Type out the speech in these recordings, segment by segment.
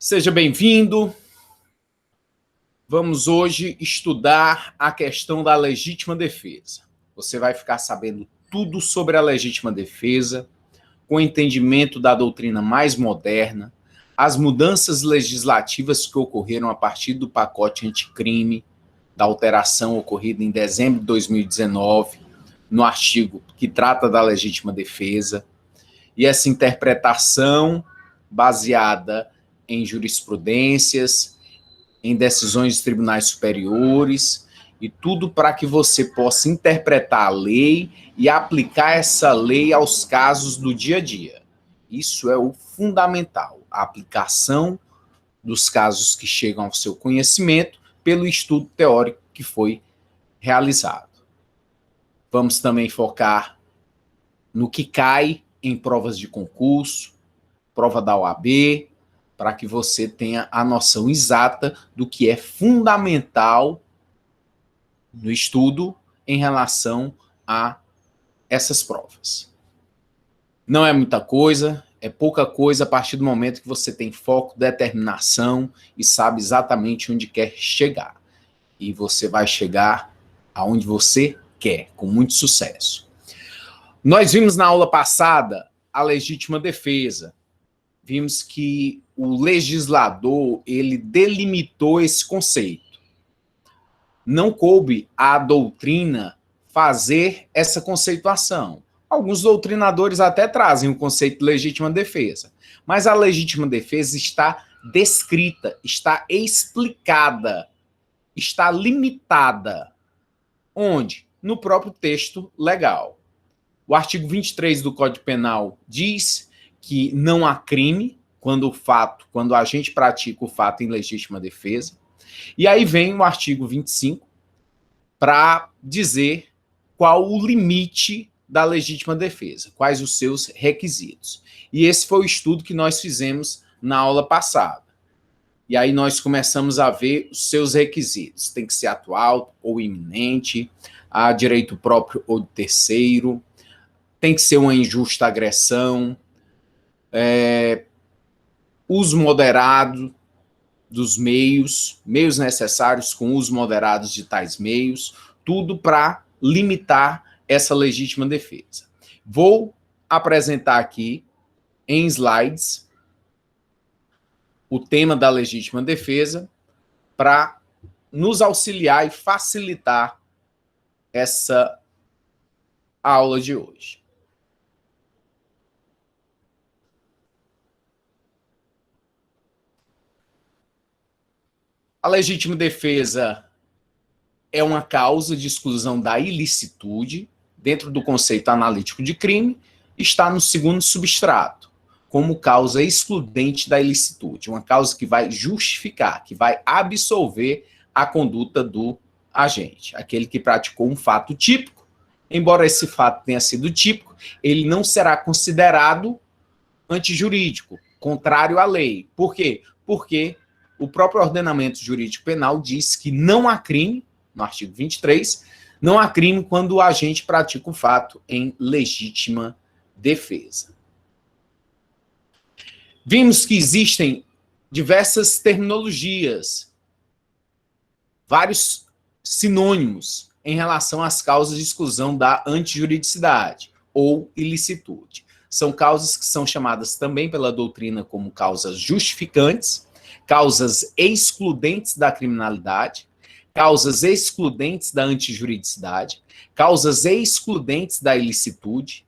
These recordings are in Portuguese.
Seja bem-vindo. Vamos hoje estudar a questão da legítima defesa. Você vai ficar sabendo tudo sobre a legítima defesa, com entendimento da doutrina mais moderna, as mudanças legislativas que ocorreram a partir do pacote anticrime, da alteração ocorrida em dezembro de 2019, no artigo que trata da legítima defesa, e essa interpretação baseada em jurisprudências, em decisões de tribunais superiores, e tudo para que você possa interpretar a lei e aplicar essa lei aos casos do dia a dia. Isso é o fundamental, a aplicação dos casos que chegam ao seu conhecimento pelo estudo teórico que foi realizado. Vamos também focar no que cai em provas de concurso, prova da OAB, para que você tenha a noção exata do que é fundamental no estudo em relação a essas provas. Não é muita coisa, é pouca coisa a partir do momento que você tem foco, determinação e sabe exatamente onde quer chegar. E você vai chegar aonde você quer, com muito sucesso. Nós vimos na aula passada a legítima defesa. Vimos que o legislador, ele delimitou esse conceito. Não coube à doutrina fazer essa conceituação. Alguns doutrinadores até trazem o conceito de legítima defesa, mas a legítima defesa está descrita, está explicada, está limitada. Onde? No próprio texto legal. O artigo 23 do Código Penal diz que não há crime quando a gente pratica o fato em legítima defesa. E aí vem o artigo 25 para dizer qual o limite da legítima defesa, quais os seus requisitos. E esse foi o estudo que nós fizemos na aula passada. E aí nós começamos a ver os seus requisitos. Tem que ser atual ou iminente, há direito próprio ou de terceiro, tem que ser uma injusta agressão, uso moderado dos meios necessários com uso moderado de tais meios, tudo para limitar essa legítima defesa. Vou apresentar aqui em slides o tema da legítima defesa para nos auxiliar e facilitar essa aula de hoje. A legítima defesa é uma causa de exclusão da ilicitude, dentro do conceito analítico de crime, está no segundo substrato, como causa excludente da ilicitude, uma causa que vai justificar, que vai absolver a conduta do agente, aquele que praticou um fato típico. Embora esse fato tenha sido típico, ele não será considerado antijurídico, contrário à lei. Por quê? Porque o próprio ordenamento jurídico penal diz que não há crime, no artigo 23, não há crime quando o agente pratica o fato em legítima defesa. Vimos que existem diversas terminologias, vários sinônimos em relação às causas de exclusão da antijuridicidade ou ilicitude. São causas que são chamadas também pela doutrina como causas justificantes, causas excludentes da criminalidade, causas excludentes da antijuridicidade, causas excludentes da ilicitude,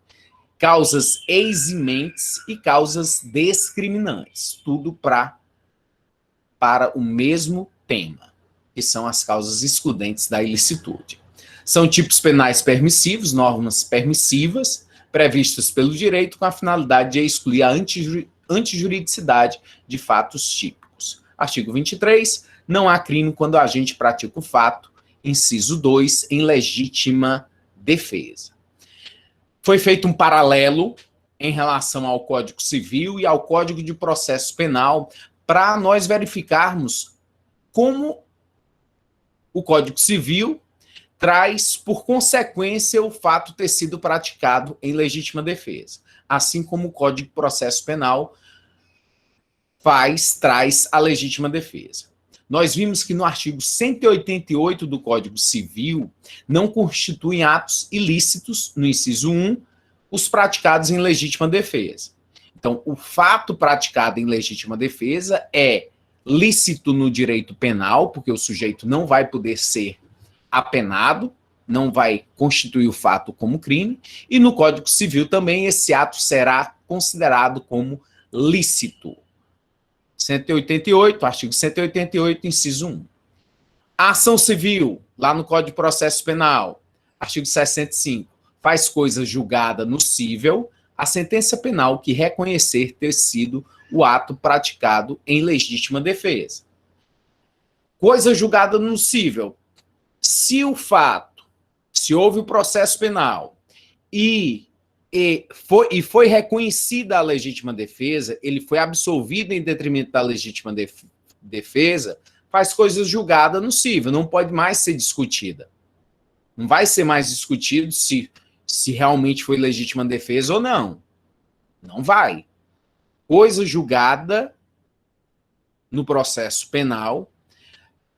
causas eximentes e causas discriminantes. Tudo para o mesmo tema, que são as causas excludentes da ilicitude. São tipos penais permissivos, normas permissivas, previstas pelo direito com a finalidade de excluir a antijuridicidade de fatos típicos. Artigo 23, não há crime quando o agente pratica o fato, inciso 2, em legítima defesa. Foi feito um paralelo em relação ao Código Civil e ao Código de Processo Penal para nós verificarmos como o Código Civil traz por consequência o fato ter sido praticado em legítima defesa, assim como o Código de Processo Penal traz a legítima defesa. Nós vimos que no artigo 188 do Código Civil não constituem atos ilícitos, no inciso 1, os praticados em legítima defesa. Então, o fato praticado em legítima defesa é lícito no direito penal, porque o sujeito não vai poder ser apenado, não vai constituir o fato como crime, e no Código Civil também esse ato será considerado como lícito. 188, artigo 188, inciso 1. A ação civil, lá no Código de Processo Penal, artigo 65, faz coisa julgada no cível, a sentença penal que reconhecer ter sido o ato praticado em legítima defesa. Coisa julgada no cível. Se houve o processo penal e foi reconhecida a legítima defesa, ele foi absolvido em detrimento da legítima defesa, faz coisa julgada no cível, não pode mais ser discutida. Não vai ser mais discutido se realmente foi legítima defesa ou não. Não vai. Coisa julgada no processo penal,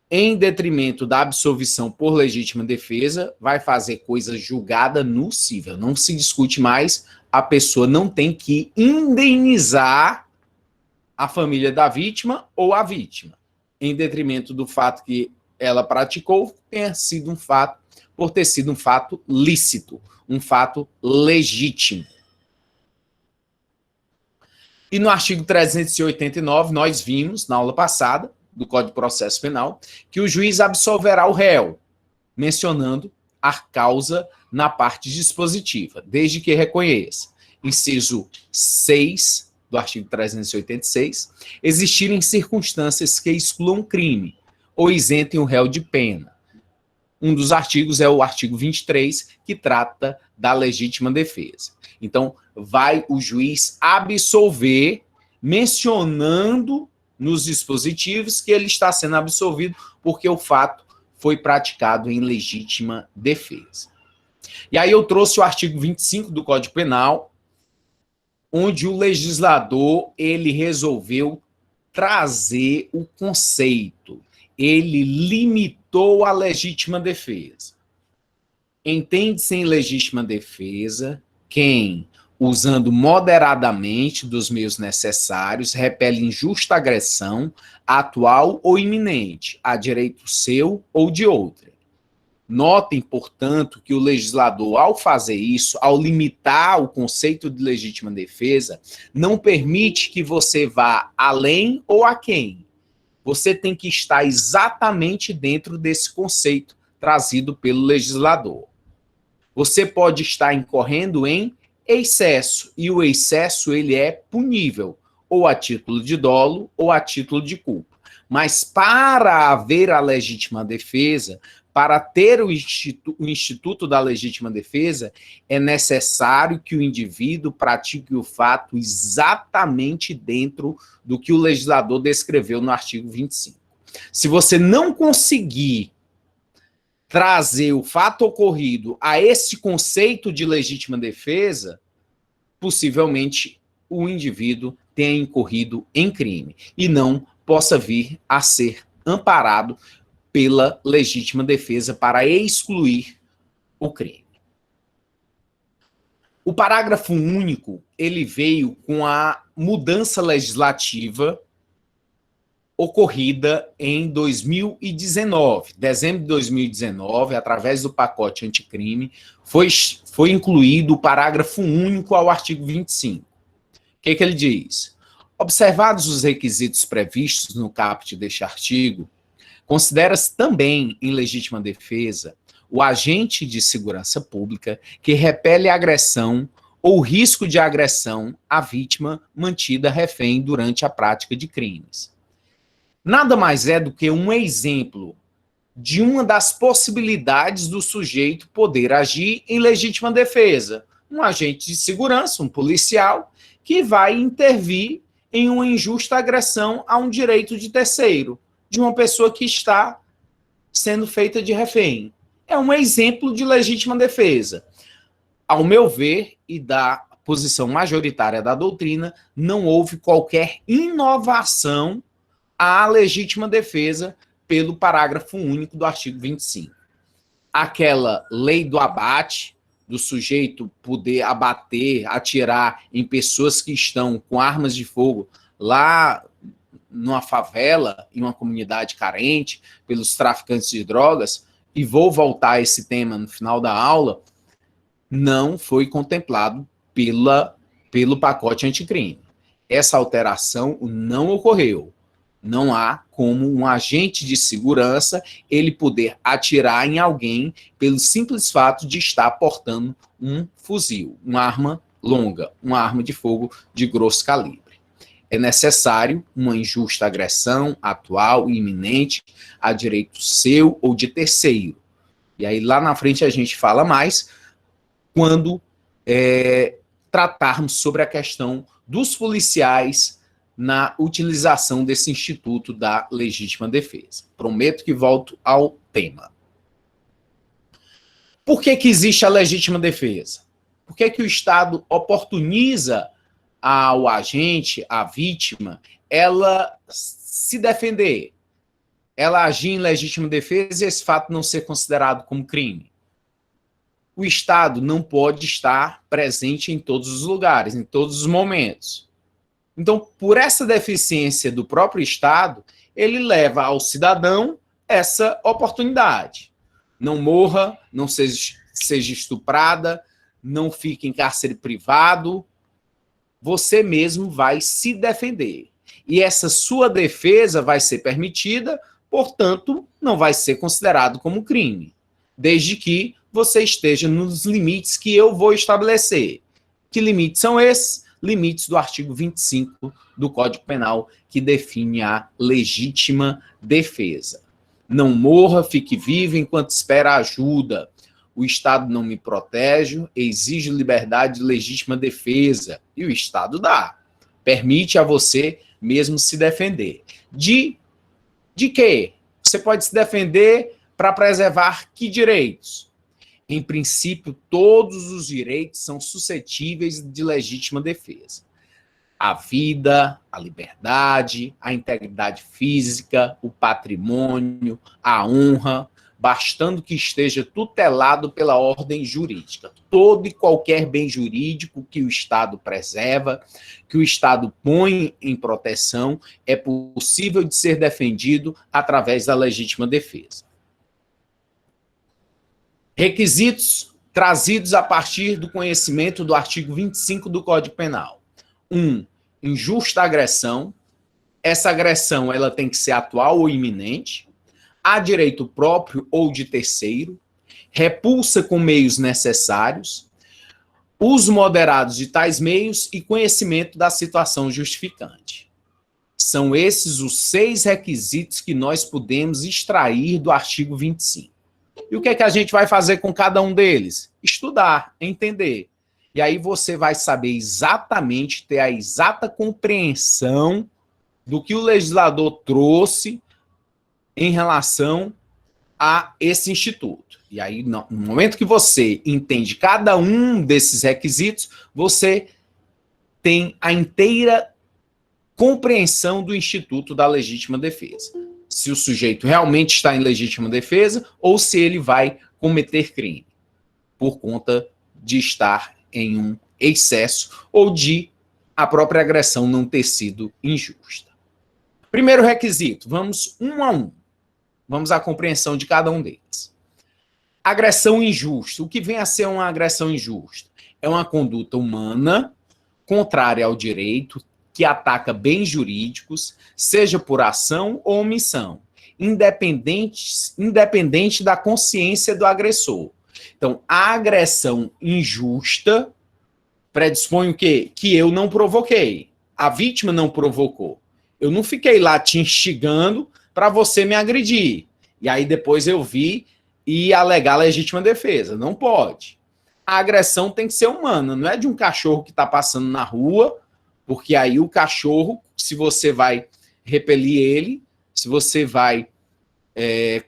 em detrimento da absolvição por legítima defesa, vai fazer coisa julgada no cível. Não se discute mais, a pessoa não tem que indenizar a família da vítima ou a vítima, em detrimento do fato que ela praticou, por ter sido um fato lícito, um fato legítimo. E no artigo 389, nós vimos, na aula passada, do Código de Processo Penal, que o juiz absolverá o réu, mencionando a causa na parte dispositiva, desde que reconheça. Inciso 6 do artigo 386, existirem circunstâncias que excluam crime ou isentem o réu de pena. Um dos artigos é o artigo 23, que trata da legítima defesa. Então, vai o juiz absolver, mencionando nos dispositivos que ele está sendo absolvido porque o fato foi praticado em legítima defesa. E aí eu trouxe o artigo 25 do Código Penal, onde o legislador ele resolveu trazer o conceito. Ele limitou a legítima defesa. Entende-se em legítima defesa quem, usando moderadamente dos meios necessários, repele injusta agressão, atual ou iminente, a direito seu ou de outra. Notem, portanto, que o legislador, ao fazer isso, ao limitar o conceito de legítima defesa, não permite que você vá além ou aquém. Você tem que estar exatamente dentro desse conceito trazido pelo legislador. Você pode estar incorrendo em excesso, e o excesso ele é punível, ou a título de dolo, ou a título de culpa. Mas para haver a legítima defesa, para ter o instituto da legítima defesa, é necessário que o indivíduo pratique o fato exatamente dentro do que o legislador descreveu no artigo 25. Se você não conseguir trazer o fato ocorrido a esse conceito de legítima defesa, possivelmente o indivíduo tenha incorrido em crime e não possa vir a ser amparado pela legítima defesa para excluir o crime. O parágrafo único, ele veio com a mudança legislativa ocorrida em 2019, dezembro de 2019, através do pacote anticrime, foi incluído o parágrafo único ao artigo 25. O que ele diz? Observados os requisitos previstos no caput deste artigo, considera-se também em legítima defesa o agente de segurança pública que repele a agressão ou risco de agressão à vítima mantida refém durante a prática de crimes. Nada mais é do que um exemplo de uma das possibilidades do sujeito poder agir em legítima defesa. Um agente de segurança, um policial, que vai intervir em uma injusta agressão a um direito de terceiro, de uma pessoa que está sendo feita de refém. É um exemplo de legítima defesa. Ao meu ver, e da posição majoritária da doutrina, não houve qualquer inovação à legítima defesa pelo parágrafo único do artigo 25. Aquela lei do abate, do sujeito poder abater, atirar em pessoas que estão com armas de fogo lá numa favela, em uma comunidade carente, pelos traficantes de drogas, e vou voltar a esse tema no final da aula, não foi contemplado pelo pacote anticrime. Essa alteração não ocorreu. Não há como um agente de segurança ele poder atirar em alguém pelo simples fato de estar portando um fuzil, uma arma longa, uma arma de fogo de grosso calibre. É necessário uma injusta agressão atual e iminente a direito seu ou de terceiro. E aí lá na frente a gente fala mais quando tratarmos sobre a questão dos policiais na utilização desse instituto da legítima defesa. Prometo que volto ao tema. Por que existe a legítima defesa? Por que o Estado oportuniza ao agente, à vítima, ela se defender, ela agir em legítima defesa e esse fato não ser considerado como crime? O Estado não pode estar presente em todos os lugares, em todos os momentos. Então, por essa deficiência do próprio Estado, ele leva ao cidadão essa oportunidade. Não morra, não seja estuprada, não fique em cárcere privado, você mesmo vai se defender. E essa sua defesa vai ser permitida, portanto, não vai ser considerado como crime, desde que você esteja nos limites que eu vou estabelecer. Que limites são esses? Limites do artigo 25 do Código Penal, que define a legítima defesa. Não morra, fique vivo enquanto espera ajuda. O Estado não me protege, exige liberdade de legítima defesa. E o Estado dá. Permite a você mesmo se defender. De quê? Você pode se defender para preservar que direitos? Em princípio, todos os direitos são suscetíveis de legítima defesa. A vida, a liberdade, a integridade física, o patrimônio, a honra, bastando que esteja tutelado pela ordem jurídica. Todo e qualquer bem jurídico que o Estado preserva, que o Estado põe em proteção, é possível de ser defendido através da legítima defesa. Requisitos trazidos a partir do conhecimento do artigo 25 do Código Penal. 1. Injusta agressão. Essa agressão ela tem que ser atual ou iminente. Há direito próprio ou de terceiro. Repulsa com meios necessários. Uso moderado de tais meios e conhecimento da situação justificante. São esses os 6 requisitos que nós podemos extrair do artigo 25. E o que é que a gente vai fazer com cada um deles? Estudar, entender. E aí você vai saber exatamente, ter a exata compreensão do que o legislador trouxe em relação a esse instituto. E aí, no momento que você entende cada um desses requisitos, você tem a inteira compreensão do instituto da legítima defesa. Se o sujeito realmente está em legítima defesa ou se ele vai cometer crime por conta de estar em um excesso ou de a própria agressão não ter sido injusta. Primeiro requisito, vamos um a um. Vamos à compreensão de cada um deles. Agressão injusta. O que vem a ser uma agressão injusta? É uma conduta humana, contrária ao direito, que ataca bens jurídicos, seja por ação ou omissão, independente da consciência do agressor. Então, a agressão injusta predispõe o quê? Que eu não provoquei. A vítima não provocou. Eu não fiquei lá te instigando para você me agredir. E aí depois eu vi e alegar legítima defesa. Não pode. A agressão tem que ser humana, não é de um cachorro que está passando na rua, porque aí o cachorro, se você vai repelir ele, se você vai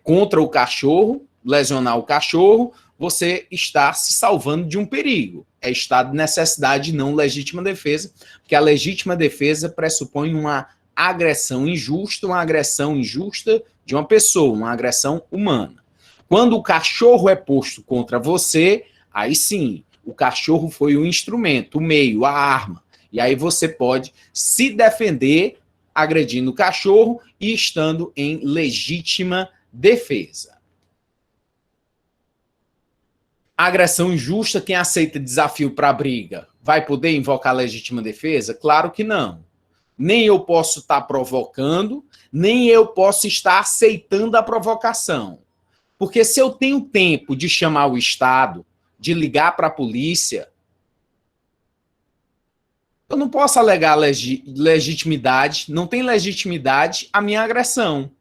contra o cachorro, lesionar o cachorro, você está se salvando de um perigo. É estado de necessidade, não legítima defesa, porque a legítima defesa pressupõe uma agressão injusta de uma pessoa, uma agressão humana. Quando o cachorro é posto contra você, aí sim, o cachorro foi o instrumento, o meio, a arma. E aí você pode se defender agredindo o cachorro e estando em legítima defesa. Agressão injusta, quem aceita desafio para briga, vai poder invocar legítima defesa? Claro que não. Nem eu posso estar provocando, nem eu posso estar aceitando a provocação. Porque se eu tenho tempo de chamar o Estado, de ligar para a polícia, eu não posso alegar legitimidade, não tem legitimidade a minha agressão.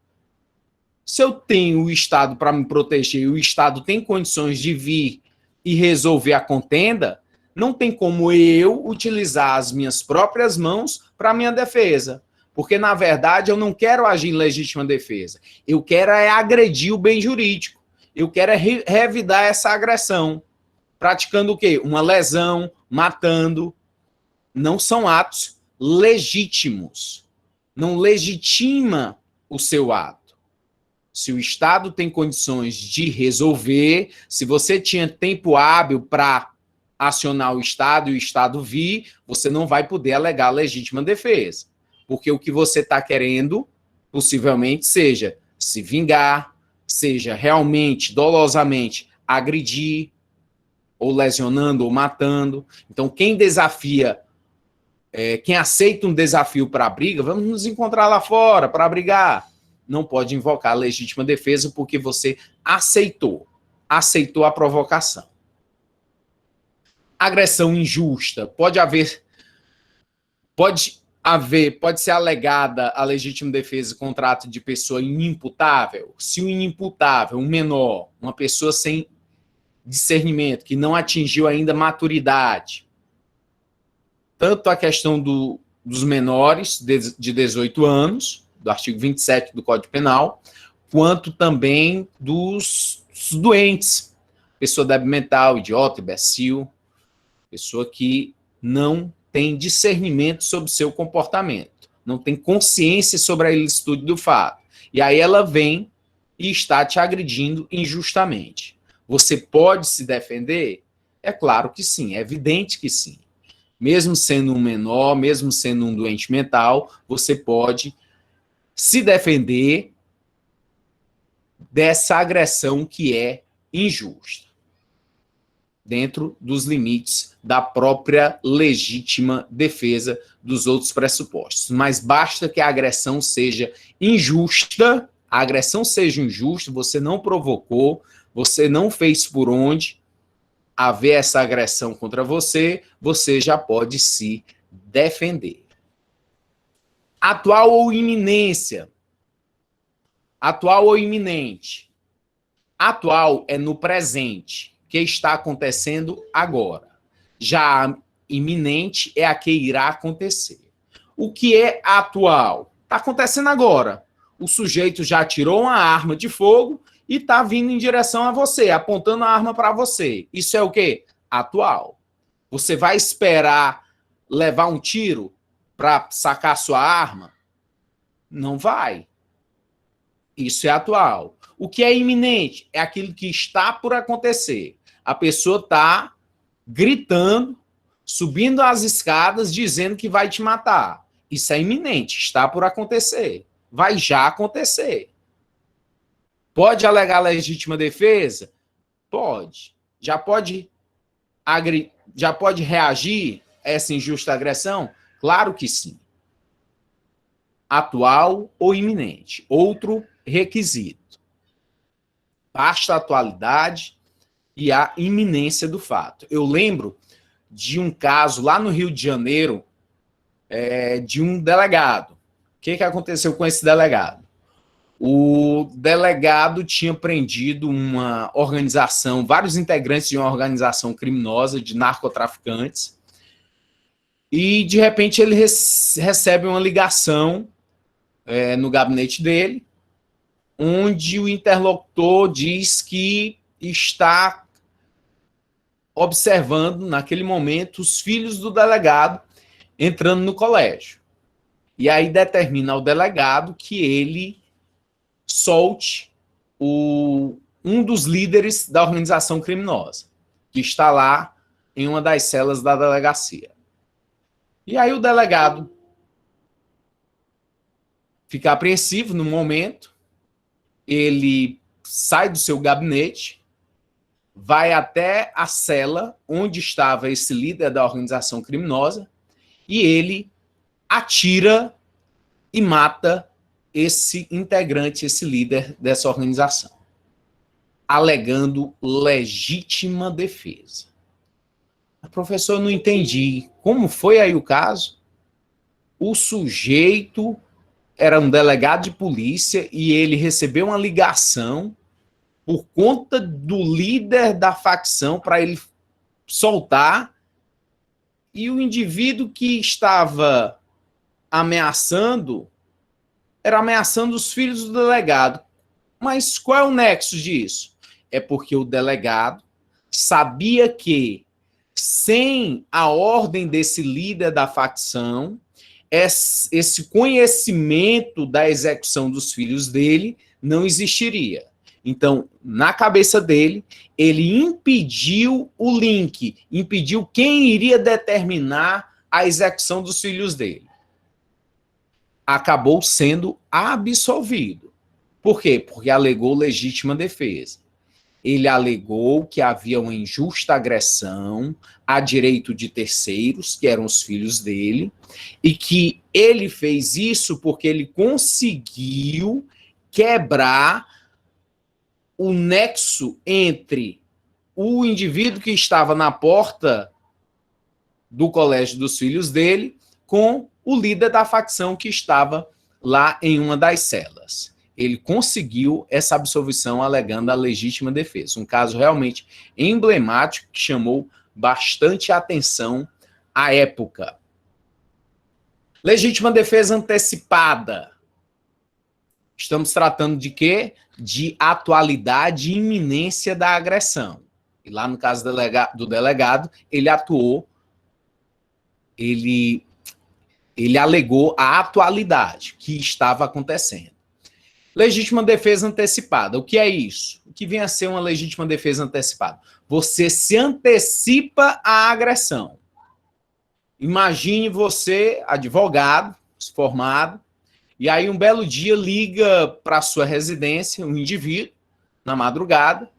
Se eu tenho o Estado para me proteger e o Estado tem condições de vir e resolver a contenda, não tem como eu utilizar as minhas próprias mãos para a minha defesa. Porque, na verdade, eu não quero agir em legítima defesa. Eu quero é agredir o bem jurídico. Eu quero é revidar essa agressão. Praticando o quê? Uma lesão, matando. Não são atos legítimos. Não legitima o seu ato. Se o Estado tem condições de resolver, se você tinha tempo hábil para acionar o Estado e o Estado vir, você não vai poder alegar legítima defesa. Porque o que você está querendo, possivelmente, seja se vingar, seja realmente, dolosamente, agredir, ou lesionando, ou matando. Então, quem desafia, quem aceita um desafio para a briga, vamos nos encontrar lá fora para brigar. Não pode invocar a legítima defesa porque você aceitou a provocação. Agressão injusta, pode ser alegada a legítima defesa contra ato de pessoa inimputável. Se o inimputável, um menor, uma pessoa sem discernimento, que não atingiu ainda maturidade, tanto a questão dos menores de 18 anos, do artigo 27 do Código Penal, quanto também dos doentes, pessoa débil mental, idiota, imbecil, pessoa que não tem discernimento sobre seu comportamento, não tem consciência sobre a ilicitude do fato. E aí ela vem e está te agredindo injustamente. Você pode se defender? É claro que sim, é evidente que sim. Mesmo sendo um menor, mesmo sendo um doente mental, você pode se defender dessa agressão que é injusta, dentro dos limites da própria legítima defesa dos outros pressupostos. Mas basta que a agressão seja injusta, você não provocou, você não fez por onde haver essa agressão contra você, você já pode se defender. Atual ou iminência. Atual ou iminente. Atual é no presente, que está acontecendo agora. Já a iminente é a que irá acontecer. O que é atual? Está acontecendo agora. O sujeito já atirou uma arma de fogo e está vindo em direção a você, apontando a arma para você. Isso é o quê? Atual. Você vai esperar levar um tiro para sacar sua arma? Não vai. Isso é atual. O que é iminente? É aquilo que está por acontecer. A pessoa está gritando, subindo as escadas, dizendo que vai te matar. Isso é iminente, está por acontecer. Vai já acontecer. Pode alegar legítima defesa? Pode. Já pode reagir a essa injusta agressão? Claro que sim. Atual ou iminente. Outro requisito. Basta a atualidade e a iminência do fato. Eu lembro de um caso lá no Rio de Janeiro, de um delegado. O que aconteceu com esse delegado? O delegado tinha prendido uma organização, vários integrantes de uma organização criminosa de narcotraficantes, e de repente ele recebe uma ligação no gabinete dele, onde o interlocutor diz que está observando, naquele momento, os filhos do delegado entrando no colégio. E aí determina ao delegado que ele solte um dos líderes da organização criminosa, que está lá em uma das celas da delegacia. E aí o delegado fica apreensivo no momento, ele sai do seu gabinete, vai até a cela onde estava esse líder da organização criminosa e ele atira e mata esse integrante, esse líder dessa organização, alegando legítima defesa. Professor, eu não entendi. Como foi aí o caso? O sujeito era um delegado de polícia e ele recebeu uma ligação por conta do líder da facção para ele soltar, e o indivíduo que estava ameaçando era ameaçando os filhos do delegado. Mas qual é o nexo disso? É porque o delegado sabia que, sem a ordem desse líder da facção, esse conhecimento da execução dos filhos dele não existiria. Então, na cabeça dele, ele impediu o link, impediu quem iria determinar a execução dos filhos dele. Acabou sendo absolvido. Por quê? Porque alegou legítima defesa. Ele alegou que havia uma injusta agressão a direito de terceiros, que eram os filhos dele, e que ele fez isso porque ele conseguiu quebrar o nexo entre o indivíduo que estava na porta do colégio dos filhos dele com o líder da facção que estava lá em uma das celas. Ele conseguiu essa absolvição alegando a legítima defesa. Um caso realmente emblemático que chamou bastante atenção à época. Legítima defesa antecipada. Estamos tratando de quê? De atualidade e iminência da agressão. E lá no caso do delegado, ele atuou, ele alegou a atualidade que estava acontecendo. Legítima defesa antecipada. O que é isso? O que vem a ser uma legítima defesa antecipada? Você se antecipa à agressão. Imagine você, advogado, formado, e aí um belo dia liga para a sua residência um indivíduo, na madrugada,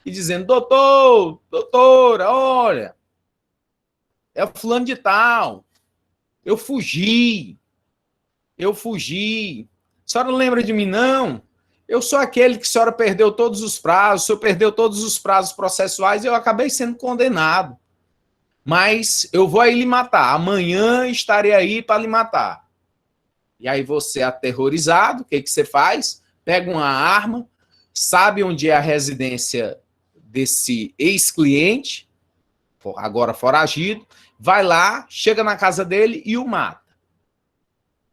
e dizendo: doutora, olha, é o fulano de tal, eu fugi. A senhora não lembra de mim, não? Eu sou aquele que a senhora perdeu todos os prazos, o senhor perdeu todos os prazos processuais e eu acabei sendo condenado. Mas eu vou aí lhe matar, amanhã estarei aí para lhe matar. E aí você, aterrorizado, o que você faz? Pega uma arma, sabe onde é a residência desse ex-cliente, agora foragido, vai lá, chega na casa dele e o mata.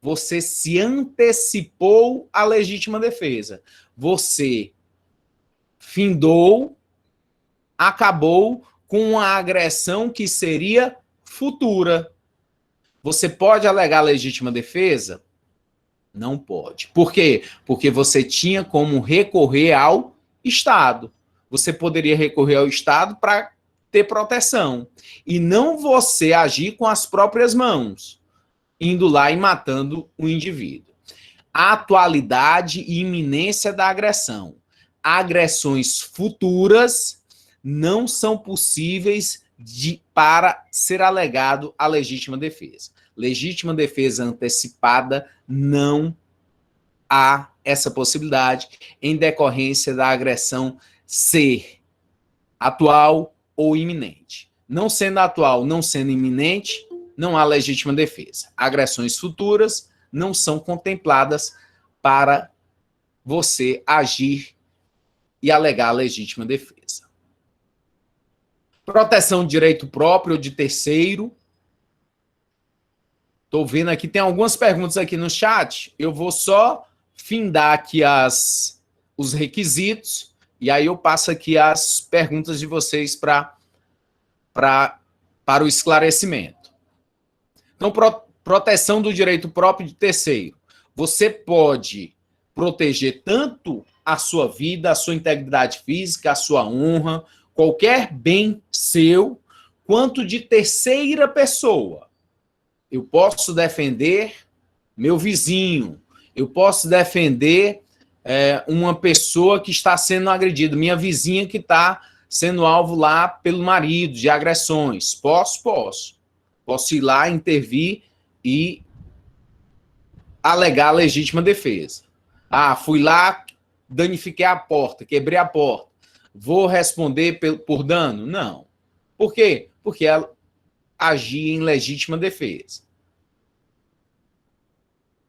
Você se antecipou à legítima defesa. Você findou, acabou com uma agressão que seria futura. Você pode alegar legítima defesa? Não pode. Por quê? Porque você tinha como recorrer ao Estado. Você poderia recorrer ao Estado para ter proteção. E não você agir com as próprias mãos, indo lá e matando o indivíduo. Atualidade e iminência da agressão. Agressões futuras não são possíveis para ser alegado a legítima defesa. Legítima defesa antecipada, não há essa possibilidade em decorrência da agressão ser atual ou iminente. Não sendo atual, não sendo iminente, não há legítima defesa. Agressões futuras não são contempladas para você agir e alegar a legítima defesa. Proteção de direito próprio ou de terceiro. Estou vendo aqui, tem algumas perguntas aqui no chat. Eu vou só findar aqui os requisitos e aí eu passo aqui as perguntas de vocês para para o esclarecimento. Então, proteção do direito próprio de terceiro. Você pode proteger tanto a sua vida, a sua integridade física, a sua honra, qualquer bem seu, quanto de terceira pessoa. Eu posso defender meu vizinho, eu posso defender uma pessoa que está sendo agredida, minha vizinha que está sendo alvo lá pelo marido de agressões. Posso ir lá, intervir e alegar legítima defesa. Ah, fui lá, danifiquei a porta, quebrei a porta. Vou responder por dano? Não. Por quê? Porque ela agia em legítima defesa.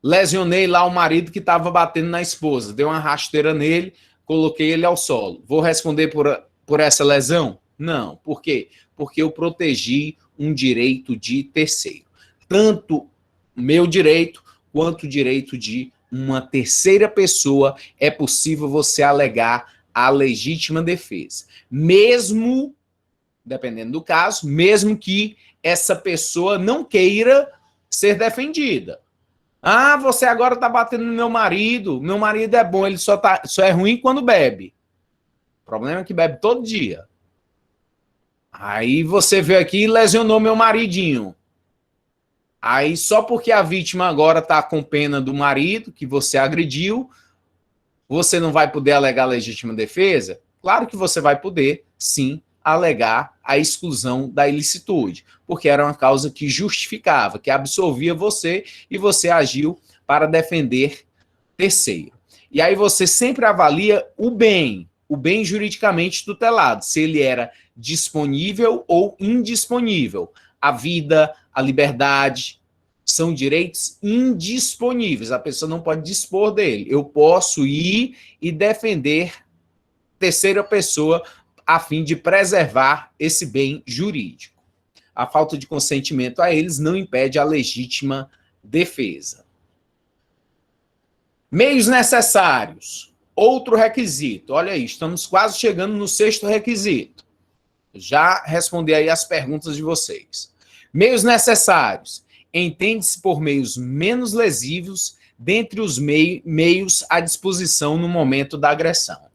Lesionei lá o marido que estava batendo na esposa, dei uma rasteira nele, coloquei ele ao solo. Vou responder por essa lesão? Não. Por quê? Porque eu protegi um direito de terceiro. Tanto meu direito quanto o direito de uma terceira pessoa é possível você alegar a legítima defesa. Mesmo, dependendo do caso, mesmo que essa pessoa não queira ser defendida. Ah, você agora está batendo no meu marido é bom, ele só é ruim quando bebe. O problema é que bebe todo dia. Aí você veio aqui e lesionou meu maridinho. Aí só porque a vítima agora está com pena do marido, que você agrediu, você não vai poder alegar legítima defesa? Claro que você vai poder, sim, alegar a exclusão da ilicitude, porque era uma causa que justificava, que absolvia você e você agiu para defender terceiro. E aí você sempre avalia o bem juridicamente tutelado, se ele era disponível ou indisponível. A vida, a liberdade, são direitos indisponíveis, a pessoa não pode dispor dele. Eu posso ir e defender terceira pessoa a fim de preservar esse bem jurídico. A falta de consentimento a eles não impede a legítima defesa. Meios necessários. Outro requisito. Olha aí, estamos quase chegando no sexto requisito. Já respondi aí as perguntas de vocês. Meios necessários. Entende-se por meios menos lesivos dentre os meios à disposição no momento da agressão.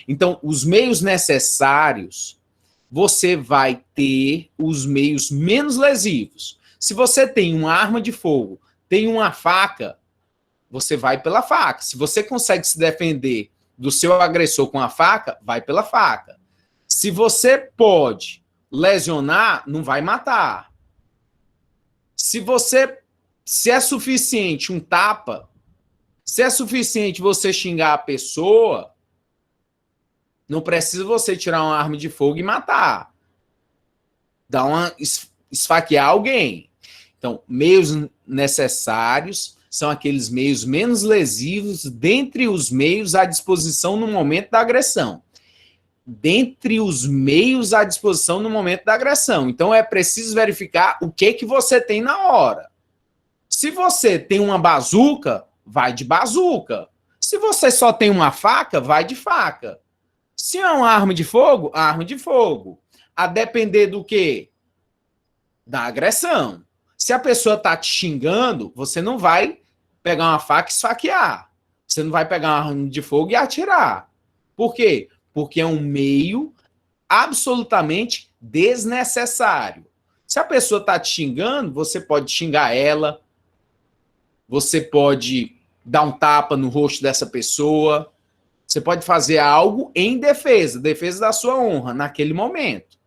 Então, os meios necessários, você vai ter os meios menos lesivos. Se você tem uma arma de fogo, tem uma faca, você vai pela faca. Se você consegue se defender do seu agressor com a faca, vai pela faca. Se você pode lesionar, não vai matar. Se é suficiente um tapa, se é suficiente você xingar a pessoa, não precisa você tirar uma arma de fogo e matar. Esfaquear alguém. Então, meios necessários são aqueles meios menos lesivos dentre os meios à disposição no momento da agressão. Dentre os meios à disposição no momento da agressão. Então, é preciso verificar o que você tem na hora. Se você tem uma bazuca, vai de bazuca. Se você só tem uma faca, vai de faca. Se é uma arma de fogo, arma de fogo. A depender do quê? Da agressão. Se a pessoa está te xingando, você não vai pegar uma faca e esfaquear. Você não vai pegar uma arma de fogo e atirar. Por quê? Porque é um meio absolutamente desnecessário. Se a pessoa está te xingando, você pode xingar ela, você pode dar um tapa no rosto dessa pessoa, você pode fazer algo em defesa da sua honra, naquele momento.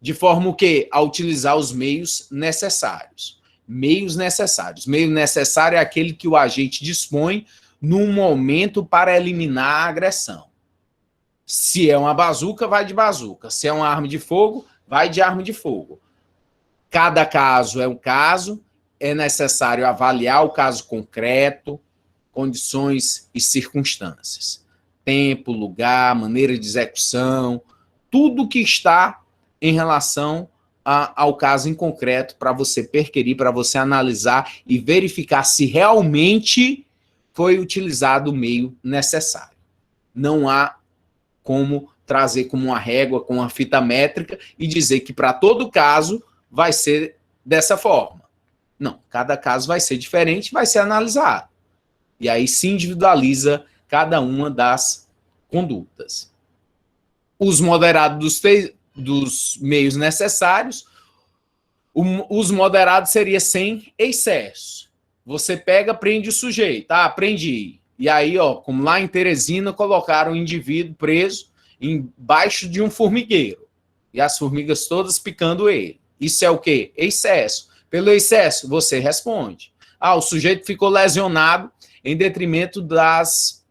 De forma o quê? A utilizar os meios necessários. Meios necessários. Meio necessário é aquele que o agente dispõe num momento para eliminar a agressão. Se é uma bazuca, vai de bazuca. Se é uma arma de fogo, vai de arma de fogo. Cada caso é um caso, é necessário avaliar o caso concreto, condições e circunstâncias. Tempo, lugar, maneira de execução, tudo que está em relação ao caso em concreto para você perquirir, para você analisar e verificar se realmente foi utilizado o meio necessário. Não há como trazer como uma régua, com uma fita métrica e dizer que para todo caso vai ser dessa forma. Não, cada caso vai ser diferente, vai ser analisado. E aí se individualiza cada uma das condutas. Os moderados dos meios necessários, os moderados seria sem excesso. Você pega, prende o sujeito. Ah, prendi. E aí, ó, como lá em Teresina, colocaram o indivíduo preso embaixo de um formigueiro. E as formigas todas picando ele. Isso é o quê? Excesso. Pelo excesso, você responde. Ah, o sujeito ficou lesionado em detrimento das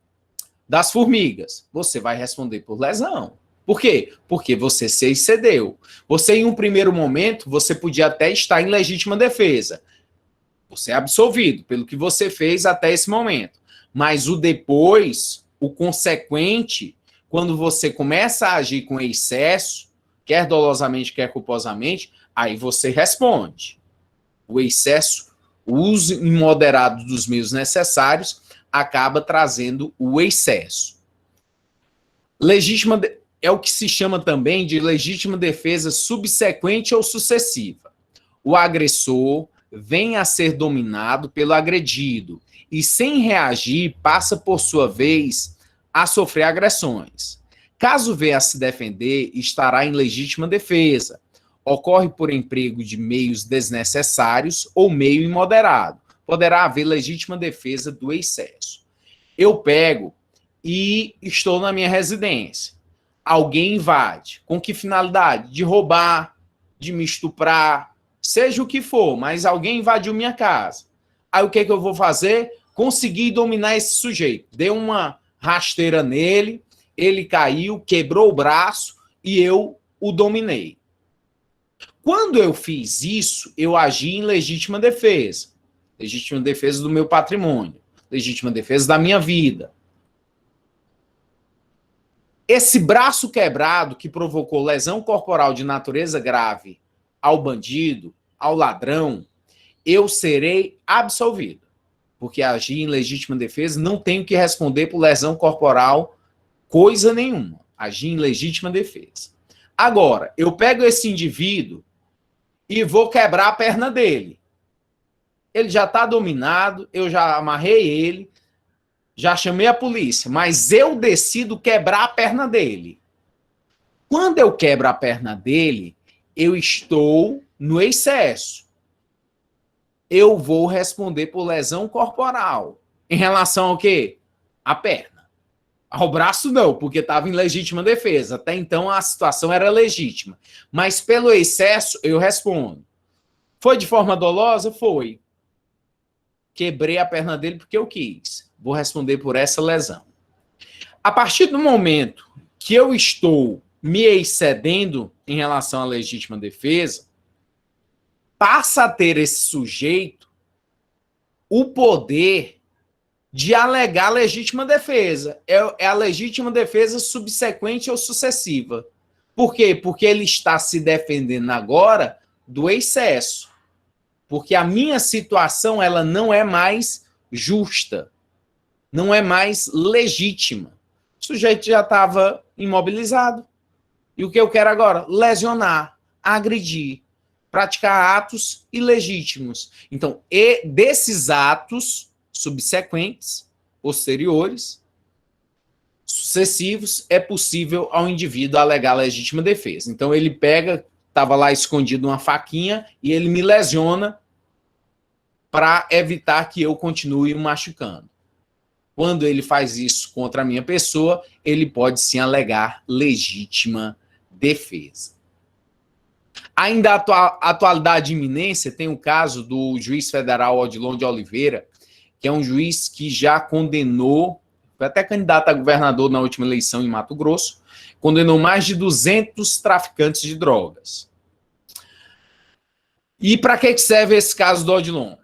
formigas. Você vai responder por lesão. Por quê? Porque você se excedeu. Você, em um primeiro momento, você podia até estar em legítima defesa. Você é absolvido pelo que você fez até esse momento. Mas o depois, o consequente, quando você começa a agir com excesso, quer dolosamente, quer culposamente, aí você responde. O excesso, o uso imoderado dos meios necessários, acaba trazendo o excesso. Legítima é o que se chama também de legítima defesa subsequente ou sucessiva. O agressor vem a ser dominado pelo agredido e, sem reagir, passa, por sua vez, a sofrer agressões. Caso venha a se defender, estará em legítima defesa. Ocorre por emprego de meios desnecessários ou meio imoderado. Poderá haver legítima defesa do excesso. Eu pego e estou na minha residência. Alguém invade. Com que finalidade? De roubar, de me estuprar, seja o que for, mas alguém invadiu minha casa. Aí o que eu vou fazer? Conseguir dominar esse sujeito. Dei uma rasteira nele, ele caiu, quebrou o braço e eu o dominei. Quando eu fiz isso, eu agi em legítima defesa. Legítima defesa do meu patrimônio. Legítima defesa da minha vida. Esse braço quebrado que provocou lesão corporal de natureza grave ao bandido, ao ladrão, eu serei absolvido. Porque agi em legítima defesa, não tenho que responder por lesão corporal coisa nenhuma. Agi em legítima defesa. Agora, eu pego esse indivíduo e vou quebrar a perna dele. Ele já está dominado, eu já amarrei ele, já chamei a polícia, mas eu decido quebrar a perna dele. Quando eu quebro a perna dele, eu estou no excesso. Eu vou responder por lesão corporal. Em relação ao quê? A perna. Ao braço não, porque estava em legítima defesa. Até então a situação era legítima. Mas pelo excesso eu respondo. Foi de forma dolosa? Foi. Quebrei a perna dele porque eu quis. Vou responder por essa lesão. A partir do momento que eu estou me excedendo em relação à legítima defesa, passa a ter esse sujeito o poder de alegar legítima defesa. É a legítima defesa subsequente ou sucessiva. Por quê? Porque ele está se defendendo agora do excesso. Porque a minha situação ela não é mais justa. Não é mais legítima. O sujeito já estava imobilizado. E o que eu quero agora? Lesionar, agredir, praticar atos ilegítimos. Então, desses atos subsequentes, posteriores, sucessivos, é possível ao indivíduo alegar legítima defesa. Então, ele pega, estava lá escondido uma faquinha, e ele me lesiona para evitar que eu continue o machucando. Quando ele faz isso contra a minha pessoa, ele pode sim alegar legítima defesa. Ainda a atualidade de iminência, tem o caso do juiz federal Odilon de Oliveira, que é um juiz que já condenou, foi até candidato a governador na última eleição em Mato Grosso, condenou mais de 200 traficantes de drogas. E para que serve esse caso do Odilon?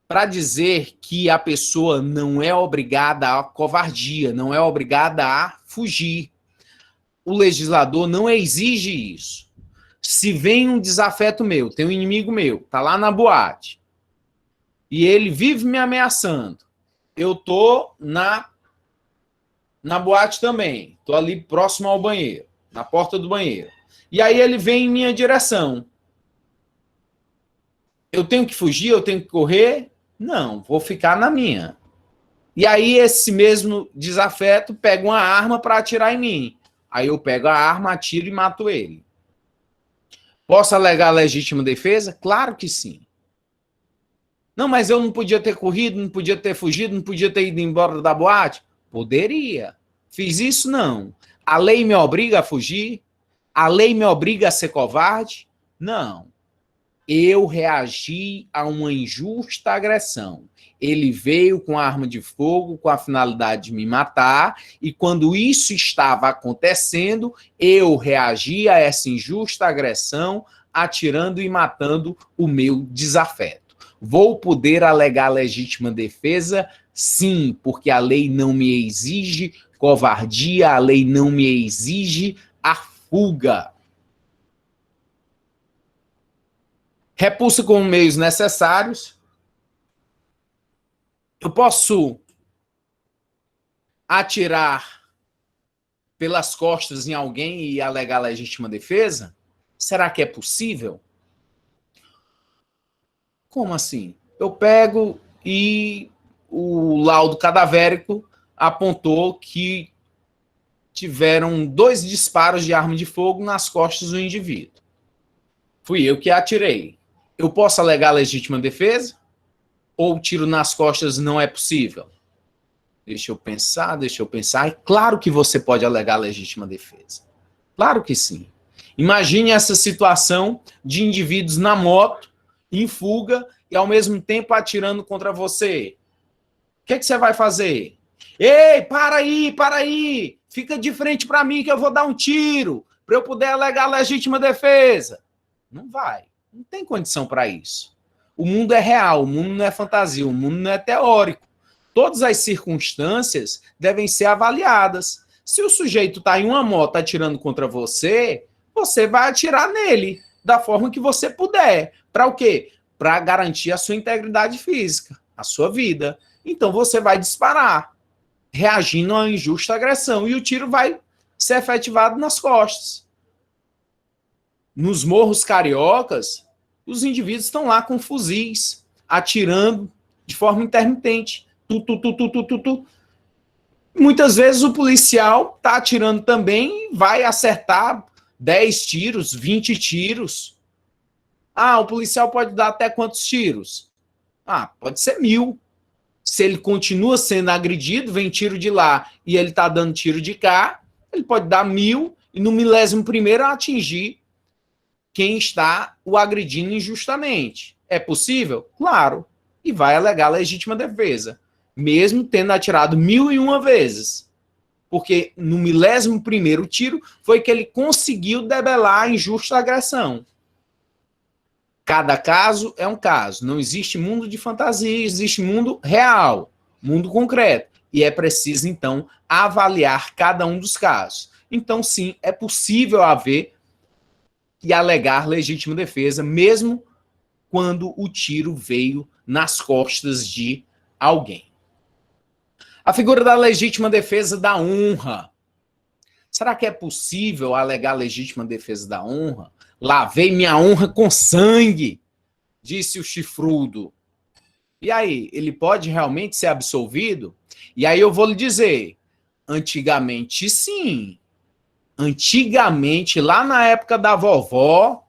Para dizer que a pessoa não é obrigada à covardia, não é obrigada a fugir. O legislador não exige isso. Se vem um desafeto meu, tem um inimigo meu, tá lá na boate, e ele vive me ameaçando, eu tô na Na boate também. Tô ali próximo ao banheiro, na porta do banheiro. E aí ele vem em minha direção. Eu tenho que fugir? Eu tenho que correr? Não, vou ficar na minha. E aí esse mesmo desafeto pega uma arma para atirar em mim. Aí eu pego a arma, atiro e mato ele. Posso alegar legítima defesa? Claro que sim. Não, mas eu não podia ter corrido, não podia ter fugido, não podia ter ido embora da boate? Poderia. Fiz isso? Não. A lei me obriga a fugir? A lei me obriga a ser covarde? Não. Eu reagi a uma injusta agressão. Ele veio com arma de fogo com a finalidade de me matar, e quando isso estava acontecendo, eu reagi a essa injusta agressão, atirando e matando o meu desafeto. Vou poder alegar legítima defesa? Sim, porque a lei não me exige covardia, a lei não me exige a fuga. Repulsa com meios necessários. Eu posso atirar pelas costas em alguém e alegar legítima defesa? Será que é possível? Como assim? Eu pego e o laudo cadavérico apontou que tiveram 2 disparos de arma de fogo nas costas do indivíduo. Fui eu que atirei. Eu posso alegar legítima defesa? Ou tiro nas costas não é possível? Deixa eu pensar. É claro que você pode alegar legítima defesa. Claro que sim. Imagine essa situação de indivíduos na moto, em fuga, e ao mesmo tempo atirando contra você. O que é que você vai fazer? Ei, para aí! Fica de frente para mim que eu vou dar um tiro, para eu poder alegar legítima defesa. Não vai. Não tem condição para isso. O mundo é real, o mundo não é fantasia, o mundo não é teórico. Todas as circunstâncias devem ser avaliadas. Se o sujeito está em uma moto atirando contra você, você vai atirar nele da forma que você puder. Para o quê? Para garantir a sua integridade física, a sua vida. Então você vai disparar, reagindo a uma injusta agressão, e o tiro vai ser efetivado nas costas. Nos morros cariocas, os indivíduos estão lá com fuzis, atirando de forma intermitente. Muitas vezes o policial está atirando também e vai acertar 10 tiros, 20 tiros. Ah, o policial pode dar até quantos tiros? Ah, pode ser 1000. Se ele continua sendo agredido, vem tiro de lá e ele está dando tiro de cá, ele pode dar 1000 e no 11º atingir quem está o agredindo injustamente. É possível? Claro. E vai alegar legítima defesa, mesmo tendo atirado 1001 vezes. Porque no 11º tiro foi que ele conseguiu debelar a injusta agressão. Cada caso é um caso. Não existe mundo de fantasia, existe mundo real, mundo concreto. E é preciso, então, avaliar cada um dos casos. Então, sim, é possível haver e alegar legítima defesa, mesmo quando o tiro veio nas costas de alguém. A figura da legítima defesa da honra. Será que é possível alegar legítima defesa da honra? Lavei minha honra com sangue, disse o chifrudo. E aí, ele pode realmente ser absolvido? E aí eu vou lhe dizer, antigamente sim. Antigamente, lá na época da vovó,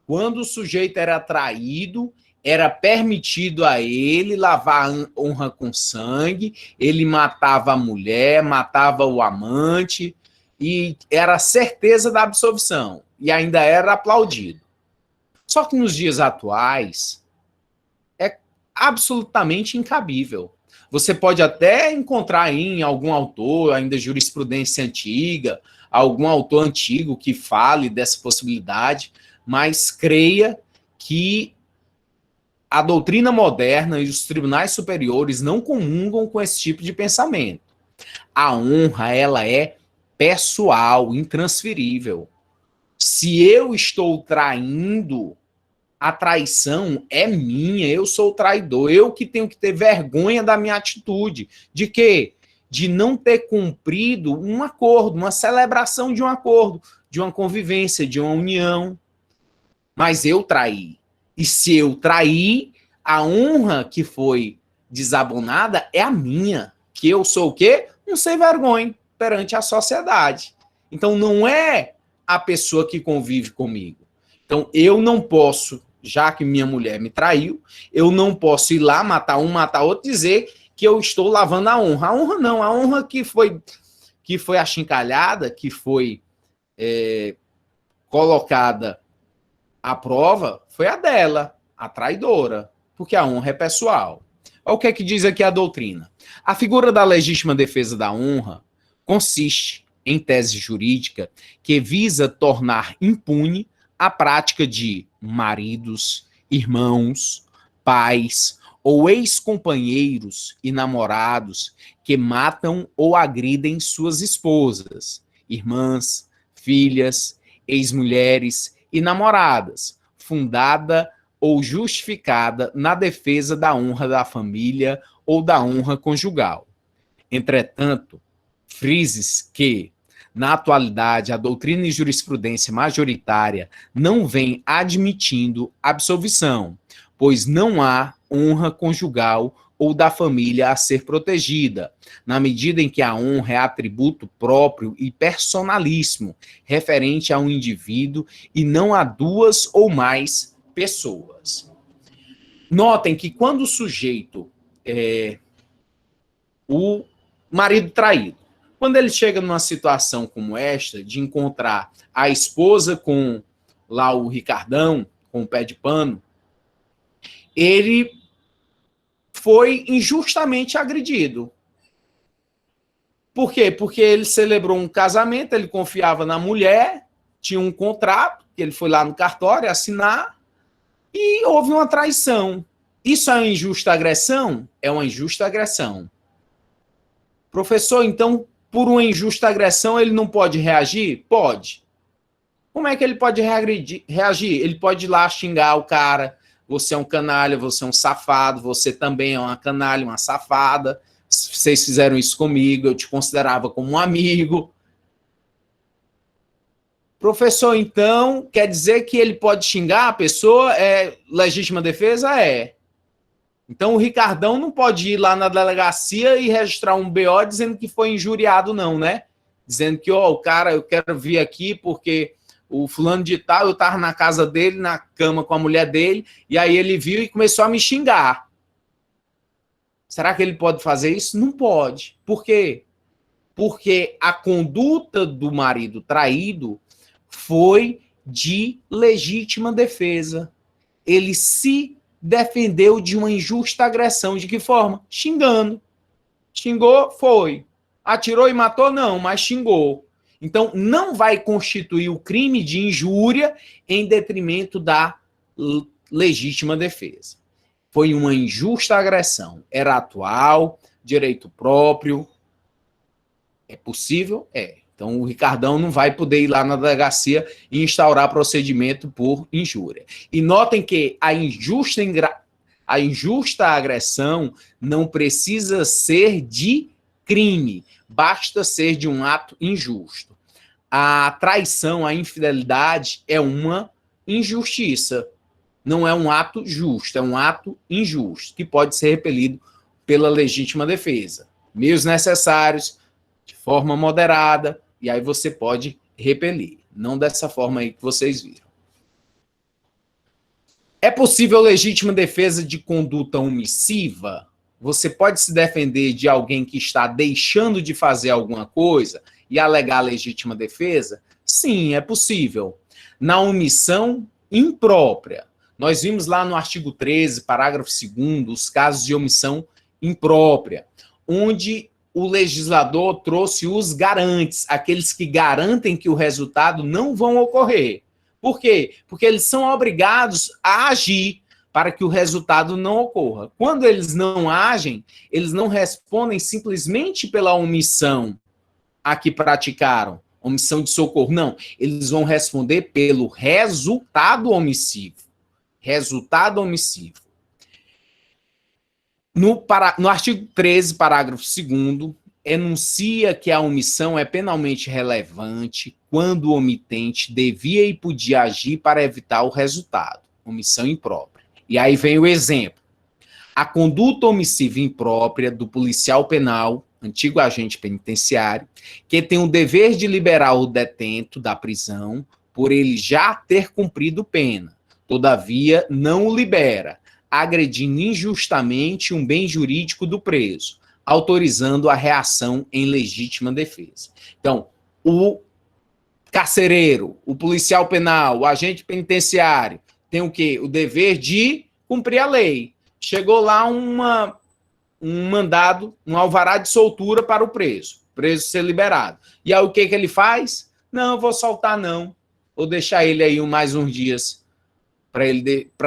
quando o sujeito era traído, era permitido a ele lavar a honra com sangue, ele matava a mulher, matava o amante, e era certeza da absolvição, e ainda era aplaudido. Só que nos dias atuais, é absolutamente incabível. Você pode até encontrar aí em algum autor, ainda jurisprudência antiga, algum autor antigo que fale dessa possibilidade, mas creia que a doutrina moderna e os tribunais superiores não comungam com esse tipo de pensamento. A honra, ela é pessoal, intransferível. Se eu estou traindo, a traição é minha, eu sou o traidor, eu que tenho que ter vergonha da minha atitude. De quê? de não ter cumprido um acordo, uma celebração de um acordo, de uma convivência, de uma união. Mas eu traí. E se eu traí, a honra que foi desabonada é a minha. Que eu sou o quê? Um sem vergonha perante a sociedade. Então não é a pessoa que convive comigo. Então eu não posso, já que minha mulher me traiu, eu não posso ir lá matar um, matar outro, dizer que eu estou lavando a honra. A honra não, a honra que foi achincalhada, que foi colocada à prova, foi a dela, a traidora, porque a honra é pessoal. Olha o que é que diz aqui a doutrina. A figura da legítima defesa da honra consiste em tese jurídica que visa tornar impune a prática de maridos, irmãos, pais ou ex-companheiros e namorados que matam ou agridem suas esposas, irmãs, filhas, ex-mulheres e namoradas, fundada ou justificada na defesa da honra da família ou da honra conjugal. Entretanto, frise que, na atualidade, a doutrina e jurisprudência majoritária não vem admitindo absolvição, pois não há honra conjugal ou da família a ser protegida, na medida em que a honra é atributo próprio e personalíssimo, referente a um indivíduo e não a duas ou mais pessoas. Notem que quando o sujeito o marido traído, quando ele chega numa situação como esta, de encontrar a esposa com lá o Ricardão, com o pé de pano, ele foi injustamente agredido. Por quê? Porque ele celebrou um casamento, ele confiava na mulher, tinha um contrato, que ele foi lá no cartório assinar, e houve uma traição. Isso é uma injusta agressão? É uma injusta agressão. Professor, então, por uma injusta agressão, ele não pode reagir? Pode. Como é que ele pode reagir? Ele pode ir lá xingar o cara, você é um canalha, você é um safado, você também é uma canalha, uma safada, vocês fizeram isso comigo, eu te considerava como um amigo. Professor, então, quer dizer que ele pode xingar a pessoa? É legítima defesa? É. Então o Ricardão não pode ir lá na delegacia e registrar um BO dizendo que foi injuriado, não, né? Dizendo que, ó, o cara, eu quero vir aqui porque o fulano de tal, eu estava na casa dele, na cama com a mulher dele, e aí ele viu e começou a me xingar. Será que ele pode fazer isso? Não pode. Por quê? Porque a conduta do marido traído foi de legítima defesa. Ele se defendeu de uma injusta agressão. De que forma? Xingando. Xingou, foi. Atirou e matou? Não, mas xingou. Então, não vai constituir o crime de injúria em detrimento da legítima defesa. Foi uma injusta agressão. Era atual, direito próprio. É possível? É. Então, o Ricardão não vai poder ir lá na delegacia e instaurar procedimento por injúria. E notem que a injusta agressão não precisa ser de crime, basta ser de um ato injusto. A traição, a infidelidade é uma injustiça. Não é um ato justo, é um ato injusto, que pode ser repelido pela legítima defesa. Meios necessários, de forma moderada, e aí você pode repelir. Não dessa forma aí que vocês viram. É possível legítima defesa de conduta omissiva? Você pode se defender de alguém que está deixando de fazer alguma coisa e alegar legítima defesa? Sim, é possível. Na omissão imprópria. Nós vimos lá no artigo 13, parágrafo 2º, os casos de omissão imprópria, onde o legislador trouxe os garantes, aqueles que garantem que o resultado não vão ocorrer. Por quê? Porque eles são obrigados a agir para que o resultado não ocorra. Quando eles não agem, eles não respondem simplesmente pela omissão a que praticaram, omissão de socorro. Não, eles vão responder pelo resultado omissivo. Resultado omissivo. No artigo 13, parágrafo 2º, enuncia que a omissão é penalmente relevante quando o omitente devia e podia agir para evitar o resultado, omissão imprópria. E aí vem o exemplo. A conduta omissiva imprópria do policial penal, antigo agente penitenciário, que tem o dever de liberar o detento da prisão por ele já ter cumprido pena, todavia não o libera, agredindo injustamente um bem jurídico do preso, autorizando a reação em legítima defesa. Então, o carcereiro, o policial penal, o agente penitenciário tem o quê? O dever de cumprir a lei. Chegou lá um mandado, um alvará de soltura para o preso ser liberado. E aí o que ele faz? Não, eu vou soltar não. Vou deixar ele aí mais uns dias para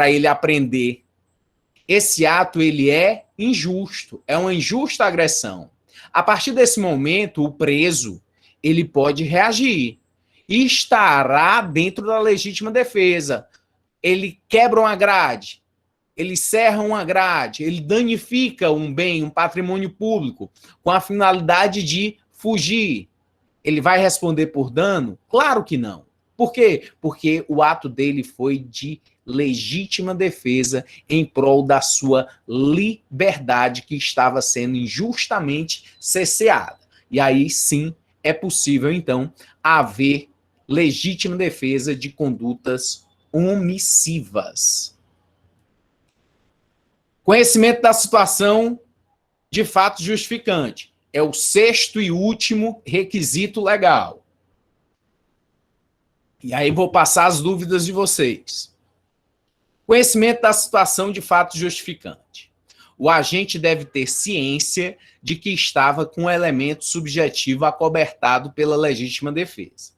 ele aprender. Esse ato ele é injusto, é uma injusta agressão. A partir desse momento, o preso ele pode reagir e estará dentro da legítima defesa. Ele quebra uma grade, ele serra uma grade, ele danifica um bem, um patrimônio público, com a finalidade de fugir. Ele vai responder por dano? Claro que não. Por quê? Porque o ato dele foi de legítima defesa em prol da sua liberdade que estava sendo injustamente cerceada. E aí sim é possível, então, haver legítima defesa de condutas omissivas. Conhecimento da situação de fato justificante. É o sexto e último requisito legal. E aí vou passar as dúvidas de vocês. Conhecimento da situação de fato justificante. O agente deve ter ciência de que estava com um elemento subjetivo acobertado pela legítima defesa.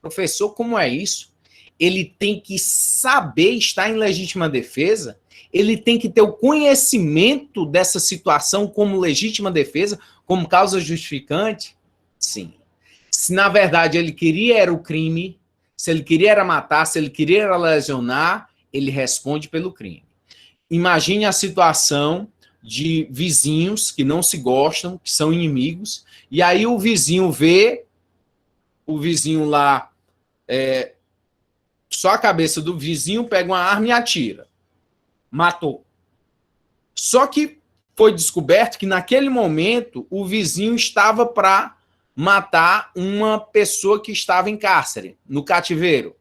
Professor, como é isso? Ele tem que saber estar em legítima defesa? Ele tem que ter o conhecimento dessa situação como legítima defesa, como causa justificante? Sim. Se na verdade ele queria era o crime, se ele queria era matar, se ele queria era lesionar, ele responde pelo crime. Imagine a situação de vizinhos que não se gostam, que são inimigos, e aí o vizinho vê o vizinho lá, só a cabeça do vizinho, pega uma arma e atira. Matou. Só que foi descoberto que naquele momento o vizinho estava para matar uma pessoa que estava em cárcere, no cativeiro.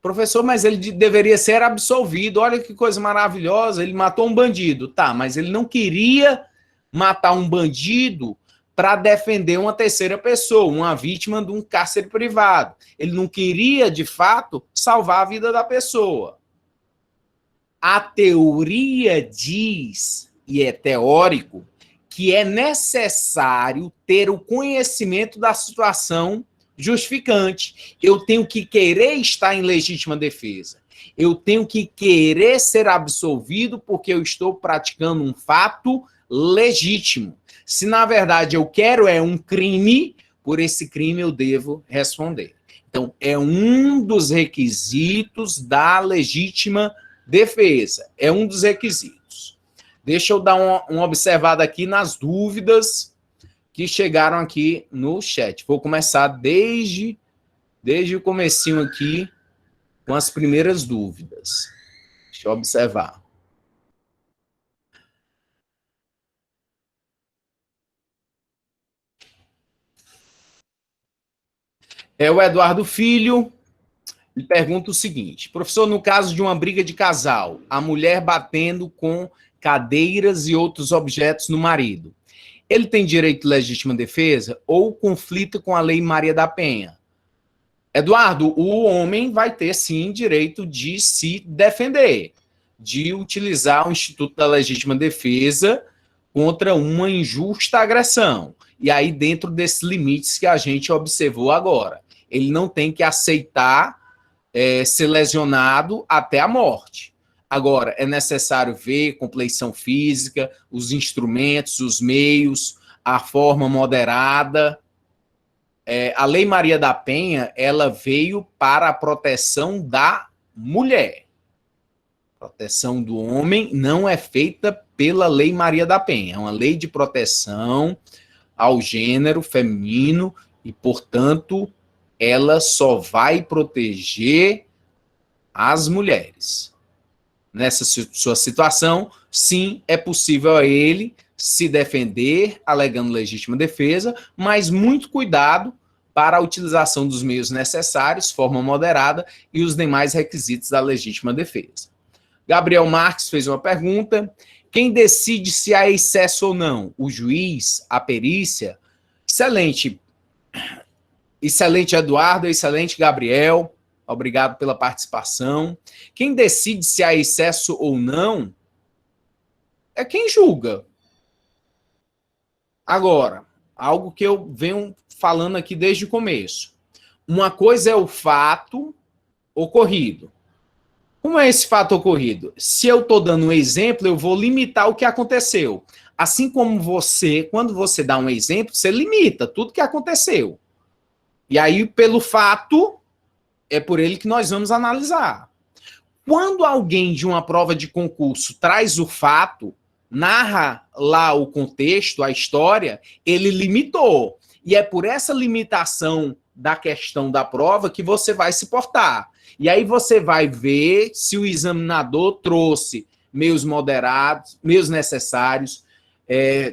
Professor, mas ele deveria ser absolvido. Olha que coisa maravilhosa, ele matou um bandido. Tá, mas ele não queria matar um bandido para defender uma terceira pessoa, uma vítima de um cárcere privado. Ele não queria, de fato, salvar a vida da pessoa. A teoria diz, e é teórico, que é necessário ter o conhecimento da situação justificante. Eu tenho que querer estar em legítima defesa. Eu tenho que querer ser absolvido porque eu estou praticando um fato legítimo. Se, na verdade, eu quero um crime, por esse crime eu devo responder. Então, é um dos requisitos da legítima defesa. É um dos requisitos. Deixa eu dar uma observada aqui nas dúvidas que chegaram aqui no chat. Vou começar desde o comecinho aqui com as primeiras dúvidas. Deixa eu observar. O Eduardo Filho, ele pergunta o seguinte: professor, no caso de uma briga de casal, a mulher batendo com cadeiras e outros objetos no marido, ele tem direito de legítima defesa ou conflita com a Lei Maria da Penha? Eduardo, o homem vai ter, sim, direito de se defender, de utilizar o Instituto da Legítima Defesa contra uma injusta agressão. E aí, dentro desses limites que a gente observou agora. Ele não tem que aceitar ser lesionado até a morte. Agora, é necessário ver compleição física, os instrumentos, os meios, a forma moderada. A Lei Maria da Penha, ela veio para a proteção da mulher. A proteção do homem não é feita pela Lei Maria da Penha. É uma lei de proteção ao gênero feminino e, portanto, ela só vai proteger as mulheres. Nessa sua situação, sim, é possível a ele se defender alegando legítima defesa, mas muito cuidado para a utilização dos meios necessários, forma moderada e os demais requisitos da legítima defesa. Gabriel Marques fez uma pergunta: quem decide se há excesso ou não? O juiz, a perícia? Excelente. Excelente, Eduardo, excelente, Gabriel. Obrigado pela participação. Quem decide se há excesso ou não é quem julga. Agora, algo que eu venho falando aqui desde o começo. Uma coisa é o fato ocorrido. Como é esse fato ocorrido? Se eu estou dando um exemplo, eu vou limitar o que aconteceu. Assim como você, quando você dá um exemplo, você limita tudo que aconteceu. E aí, pelo fato, é por ele que nós vamos analisar. Quando alguém de uma prova de concurso traz o fato, narra lá o contexto, a história, ele limitou. E é por essa limitação da questão da prova que você vai se portar. E aí você vai ver se o examinador trouxe meios moderados, meios necessários,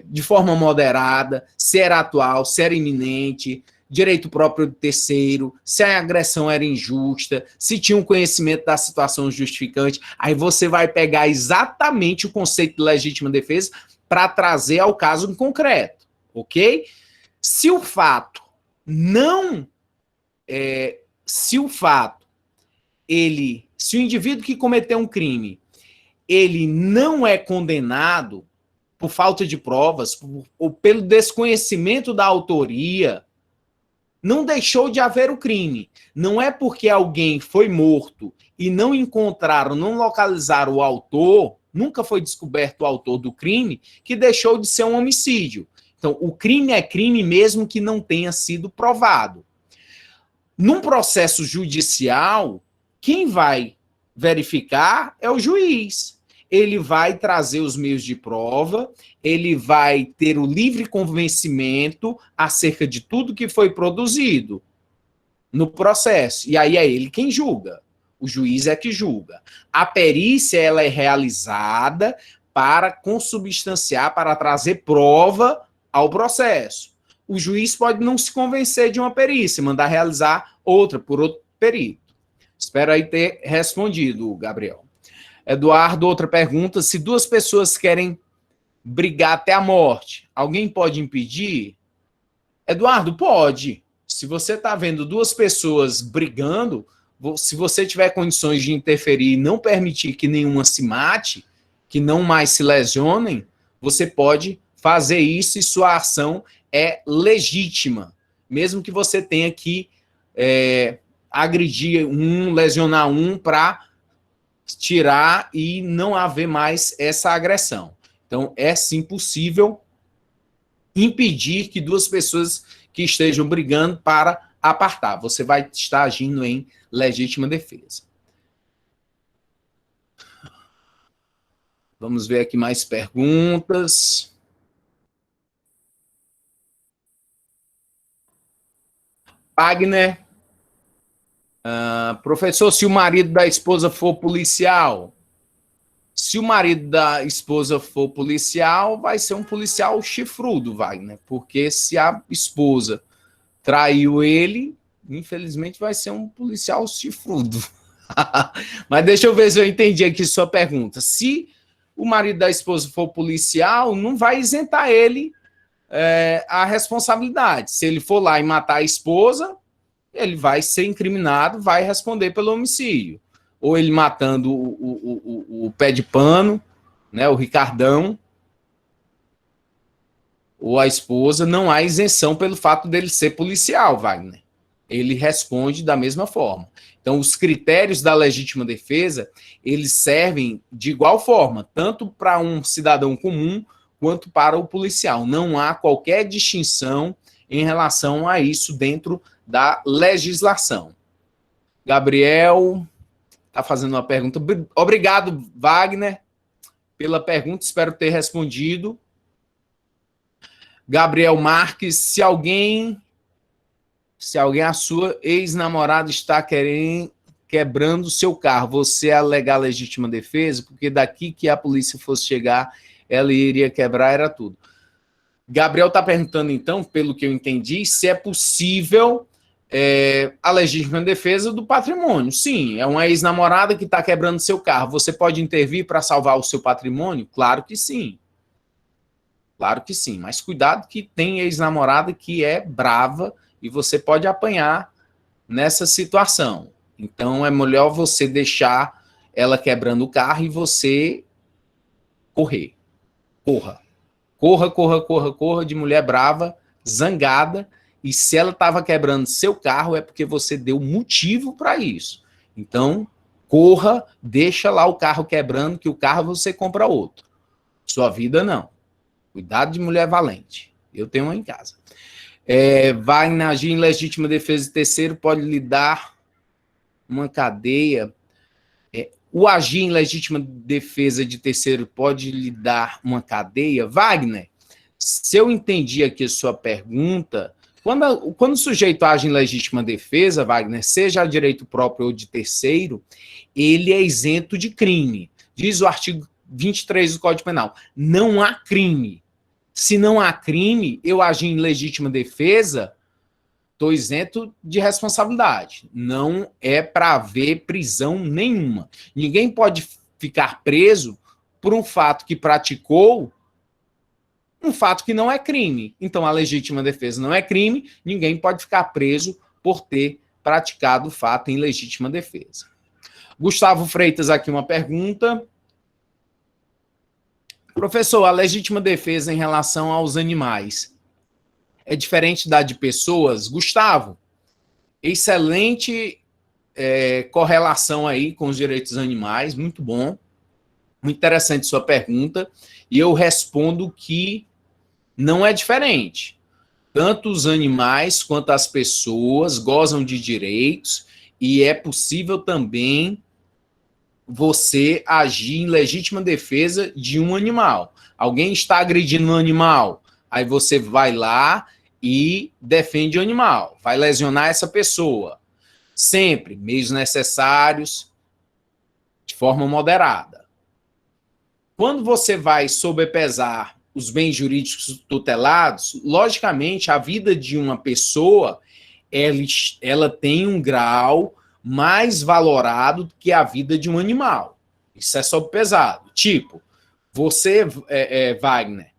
de forma moderada, se era atual, se era iminente, direito próprio do terceiro, se a agressão era injusta, se tinha um conhecimento da situação justificante. Aí você vai pegar exatamente o conceito de legítima defesa para trazer ao caso em concreto, ok? Se o fato não... se o indivíduo que cometeu um crime, ele não é condenado por falta de provas, ou pelo desconhecimento da autoria, não deixou de haver o crime. Não é porque alguém foi morto e não encontraram, não localizaram o autor, nunca foi descoberto o autor do crime, que deixou de ser um homicídio. Então, o crime é crime mesmo que não tenha sido provado. Num processo judicial, quem vai verificar é o juiz. Ele vai trazer os meios de prova, ele vai ter o livre convencimento acerca de tudo que foi produzido no processo. E aí é ele quem julga. O juiz é que julga. A perícia ela é realizada para consubstanciar, para trazer prova ao processo. O juiz pode não se convencer de uma perícia, mandar realizar outra por outro perito. Espero aí ter respondido, Gabriel. Eduardo, outra pergunta: se duas pessoas querem brigar até a morte, alguém pode impedir? Eduardo, pode. Se você está vendo duas pessoas brigando, se você tiver condições de interferir e não permitir que nenhuma se mate, que não mais se lesionem, você pode fazer isso e sua ação é legítima, mesmo que você tenha que agredir um, lesionar um para tirar e não haver mais essa agressão. Então, é sim possível impedir que duas pessoas que estejam brigando para apartar. Você vai estar agindo em legítima defesa. Vamos ver aqui mais perguntas. Wagner. Professor, se o marido da esposa for policial, se o marido da esposa for policial, vai ser um policial chifrudo, Wagner, porque se a esposa traiu ele, infelizmente vai ser um policial chifrudo. Mas deixa eu ver se eu entendi aqui sua pergunta. Se o marido da esposa for policial, não vai isentar ele a responsabilidade. Se ele for lá e matar a esposa, ele vai ser incriminado, vai responder pelo homicídio. Ou ele matando o pé de pano, né, o Ricardão, ou a esposa, não há isenção pelo fato dele ser policial, Wagner. Ele responde da mesma forma. Então, os critérios da legítima defesa, eles servem de igual forma, tanto para um cidadão comum, quanto para o policial. Não há qualquer distinção em relação a isso dentro da legislação. Gabriel está fazendo uma pergunta. Obrigado, Wagner. pela pergunta, espero ter respondido. Gabriel Marques, se alguém a sua ex-namorada está quebrando seu carro, você alegar legítima defesa, porque daqui que a polícia fosse chegar, ela iria quebrar, era tudo. Gabriel está perguntando, então, pelo que eu entendi, se é possível a legítima defesa do patrimônio. Sim, é uma ex-namorada que está quebrando seu carro. Você pode intervir para salvar o seu patrimônio? Claro que sim. Claro que sim, mas cuidado que tem ex-namorada que é brava e você pode apanhar nessa situação. Então é melhor você deixar ela quebrando o carro e você correr. Corra. Corra, corra, corra, corra de mulher brava, zangada, e se ela estava quebrando seu carro é porque você deu motivo para isso. Então, corra, deixa lá o carro quebrando, que o carro você compra outro. Sua vida não. Cuidado de mulher valente. Eu tenho uma em casa. Vai agir em legítima defesa de terceiro, pode lhe dar uma cadeia. O agir em legítima defesa de terceiro pode lhe dar uma cadeia? Wagner, se eu entendi aqui a sua pergunta, quando o sujeito age em legítima defesa, Wagner, seja a direito próprio ou de terceiro, ele é isento de crime. Diz o artigo 23 do Código Penal. Não há crime. Se não há crime, eu agir em legítima defesa, estou isento de responsabilidade. Não é para haver prisão nenhuma. Ninguém pode ficar preso por um fato que praticou, um fato que não é crime. Então, a legítima defesa não é crime, ninguém pode ficar preso por ter praticado o fato em legítima defesa. Gustavo Freitas, aqui uma pergunta. Professor, a legítima defesa em relação aos animais é diferente da de pessoas? Gustavo, excelente correlação aí com os direitos dos animais, muito bom, muito interessante sua pergunta, e eu respondo que não é diferente. Tanto os animais quanto as pessoas gozam de direitos e é possível também você agir em legítima defesa de um animal. Alguém está agredindo um animal, aí você vai lá e defende o animal, vai lesionar essa pessoa. Sempre, meios necessários, de forma moderada. Quando você vai sobrepesar os bens jurídicos tutelados, logicamente, a vida de uma pessoa, ela tem um grau mais valorado do que a vida de um animal. Isso é sobrepesado. Tipo, você, Wagner,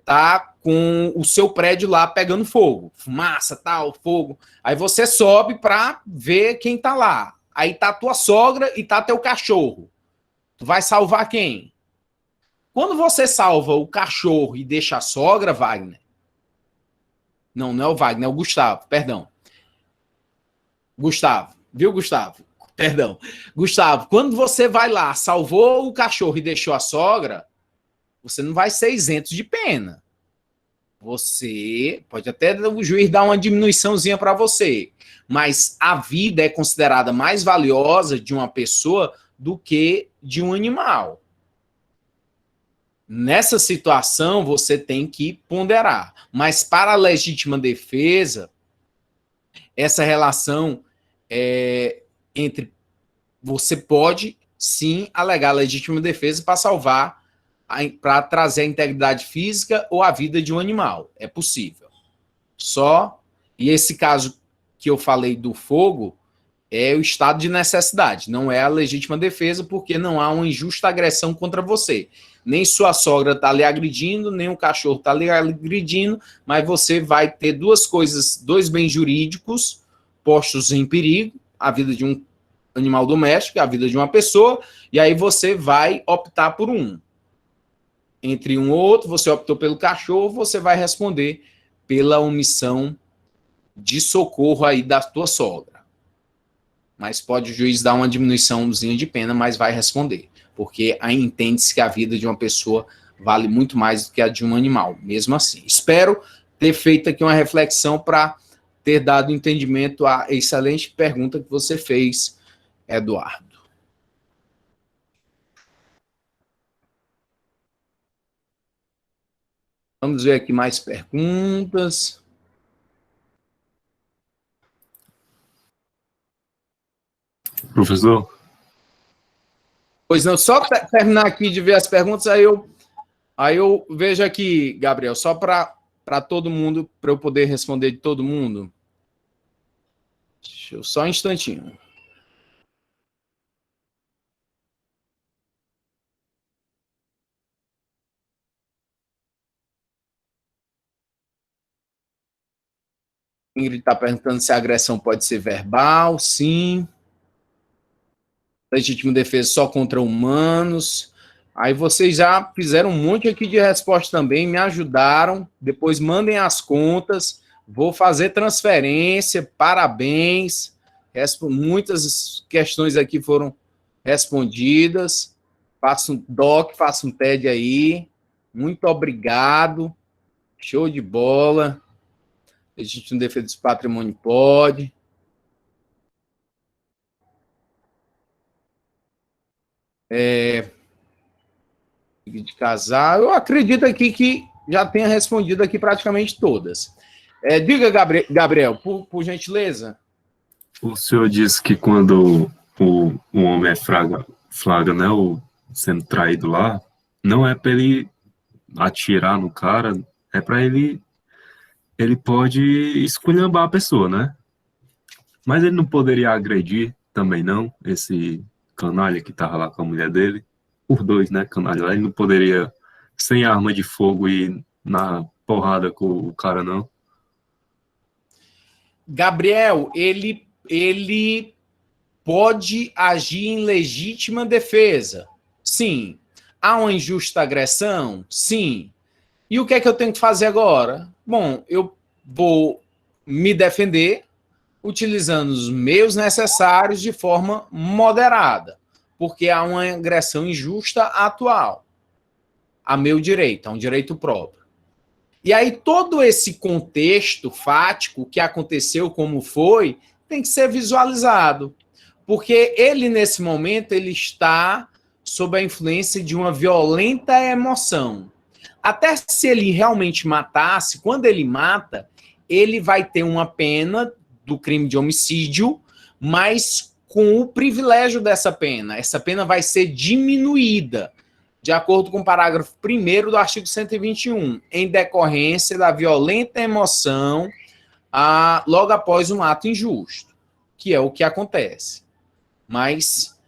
tá com o seu prédio lá pegando fogo, fumaça, tal, fogo. Aí você sobe para ver quem tá lá. Aí tá tua sogra e tá teu cachorro. Tu vai salvar quem? Quando você salva o cachorro e deixa a sogra, Wagner... Não é o Wagner, é o Gustavo, perdão. Gustavo, viu, Gustavo? Perdão. Gustavo, quando você vai lá, salvou o cachorro e deixou a sogra, você não vai ser isento de pena. Você pode até o juiz dar uma diminuiçãozinha para você, mas a vida é considerada mais valiosa de uma pessoa do que de um animal. Nessa situação, você tem que ponderar. Mas para a legítima defesa, essa relação entre... Você pode, sim, alegar legítima defesa para salvar, para trazer a integridade física ou a vida de um animal. É possível. E esse caso que eu falei do fogo é o estado de necessidade, não é a legítima defesa, porque não há uma injusta agressão contra você. Nem sua sogra está lhe agredindo, nem o cachorro está lhe agredindo, mas você vai ter duas coisas, dois bens jurídicos postos em perigo, a vida de um animal doméstico, a vida de uma pessoa, e aí você vai optar por um. Entre um ou outro, você optou pelo cachorro, você vai responder pela omissão de socorro aí da tua sogra. Mas pode o juiz dar uma diminuiçãozinha de pena, mas vai responder. Porque aí entende-se que a vida de uma pessoa vale muito mais do que a de um animal, mesmo assim. Espero ter feito aqui uma reflexão para ter dado entendimento à excelente pergunta que você fez, Eduardo. Vamos ver aqui mais perguntas. Professor? Pois não, só terminar aqui de ver as perguntas, aí eu vejo aqui, Gabriel, só para todo mundo, para eu poder responder de todo mundo. Deixa eu só um instantinho. Ingrid está perguntando se a agressão pode ser verbal. Sim. Legítima defesa só contra humanos. Aí vocês já fizeram um monte aqui de resposta também, me ajudaram. Depois mandem as contas. Vou fazer transferência. Parabéns. Muitas questões aqui foram respondidas. Faça um doc, faça um TED aí. Muito obrigado. Show de bola. Legítima defesa do patrimônio pode. De casar, eu acredito aqui que já tenha respondido aqui praticamente todas. Diga, Gabriel, por gentileza. O senhor disse que quando o homem é flagra, né, sendo traído lá, não é para ele atirar no cara, é para ele pode esculhambar a pessoa, né? Mas ele não poderia agredir também não, esse canalha que tava lá com a mulher dele, por dois, né, canalha lá, ele não poderia, sem arma de fogo, ir na porrada com o cara, não? Gabriel, ele pode agir em legítima defesa. Sim. Há uma injusta agressão? Sim. E o que é que eu tenho que fazer agora? Bom, eu vou me defender utilizando os meios necessários de forma moderada, porque há uma agressão injusta atual a meu direito, a um direito próprio. E aí todo esse contexto fático que aconteceu, como foi, tem que ser visualizado, porque ele, nesse momento, ele está sob a influência de uma violenta emoção. Até se ele realmente matasse, quando ele mata, ele vai ter uma pena do crime de homicídio, mas com o privilégio dessa pena. Essa pena vai ser diminuída, de acordo com o parágrafo 1º do artigo 121, em decorrência da violenta emoção logo após um ato injusto, que é o que acontece. Mas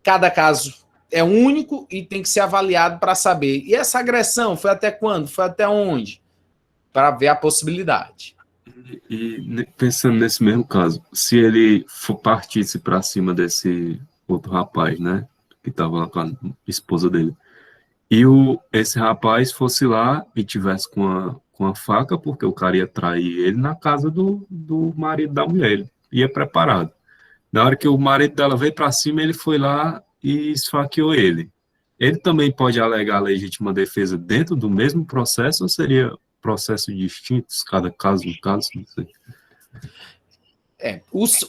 cada caso é único e tem que ser avaliado para saber. E essa agressão foi até quando? Foi até onde? Para ver a possibilidade. E pensando nesse mesmo caso, se ele partisse para cima desse outro rapaz, né, que estava lá com a esposa dele, e esse rapaz fosse lá e tivesse com a faca, porque o cara ia trair ele na casa do marido da mulher, ele ia preparado. Na hora que o marido dela veio para cima, ele foi lá e esfaqueou ele. Ele também pode alegar legítima defesa dentro do mesmo processo ou seria processos distintos, cada caso um caso? Não sei.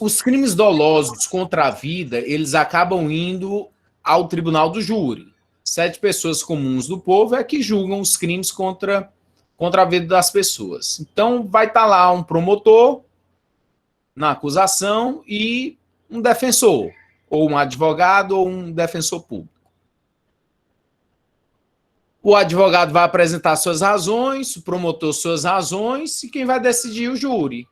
Os crimes dolosos contra a vida, eles acabam indo ao tribunal do júri. 7 pessoas comuns do povo é que julgam os crimes contra a vida das pessoas. Então, vai estar lá um promotor na acusação e um defensor, ou um advogado ou um defensor público. O advogado vai apresentar suas razões, o promotor suas razões, e quem vai decidir o júri.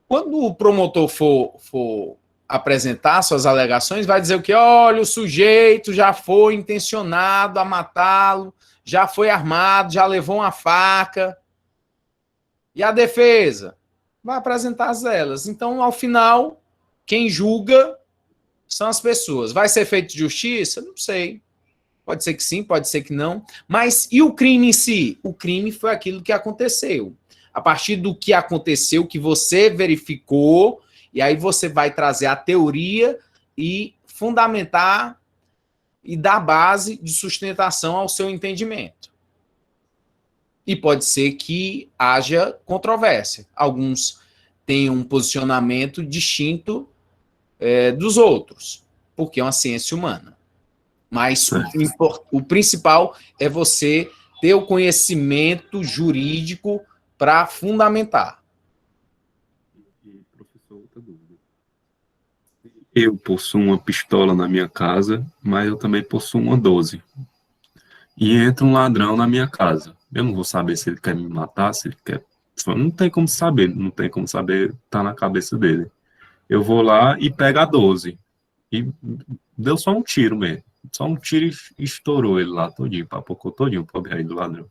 Quando o promotor for apresentar suas alegações, vai dizer o quê? Olha, o sujeito já foi intencionado a matá-lo, já foi armado, já levou uma faca. E a defesa? Vai apresentar as delas. Então, ao final, quem julga são as pessoas. Vai ser feito justiça? Não sei. Pode ser que sim, pode ser que não. Mas e o crime em si? O crime foi aquilo que aconteceu. A partir do que aconteceu, que você verificou, e aí você vai trazer a teoria e fundamentar e dar base de sustentação ao seu entendimento. E pode ser que haja controvérsia. Alguns têm um posicionamento distinto dos outros, porque é uma ciência humana. Mas o principal é você ter o conhecimento jurídico para fundamentar. E, professor, outra dúvida. Eu possuo uma pistola na minha casa, mas eu também possuo uma 12. E entra um ladrão na minha casa. Eu não vou saber se ele quer me matar, se ele quer. Não tem como saber, não tem como saber, tá na cabeça dele. Eu vou lá e pego a 12. E deu só um tiro mesmo. Só um tiro e estourou ele lá todinho, papocou todinho o pobre aí do ladrão.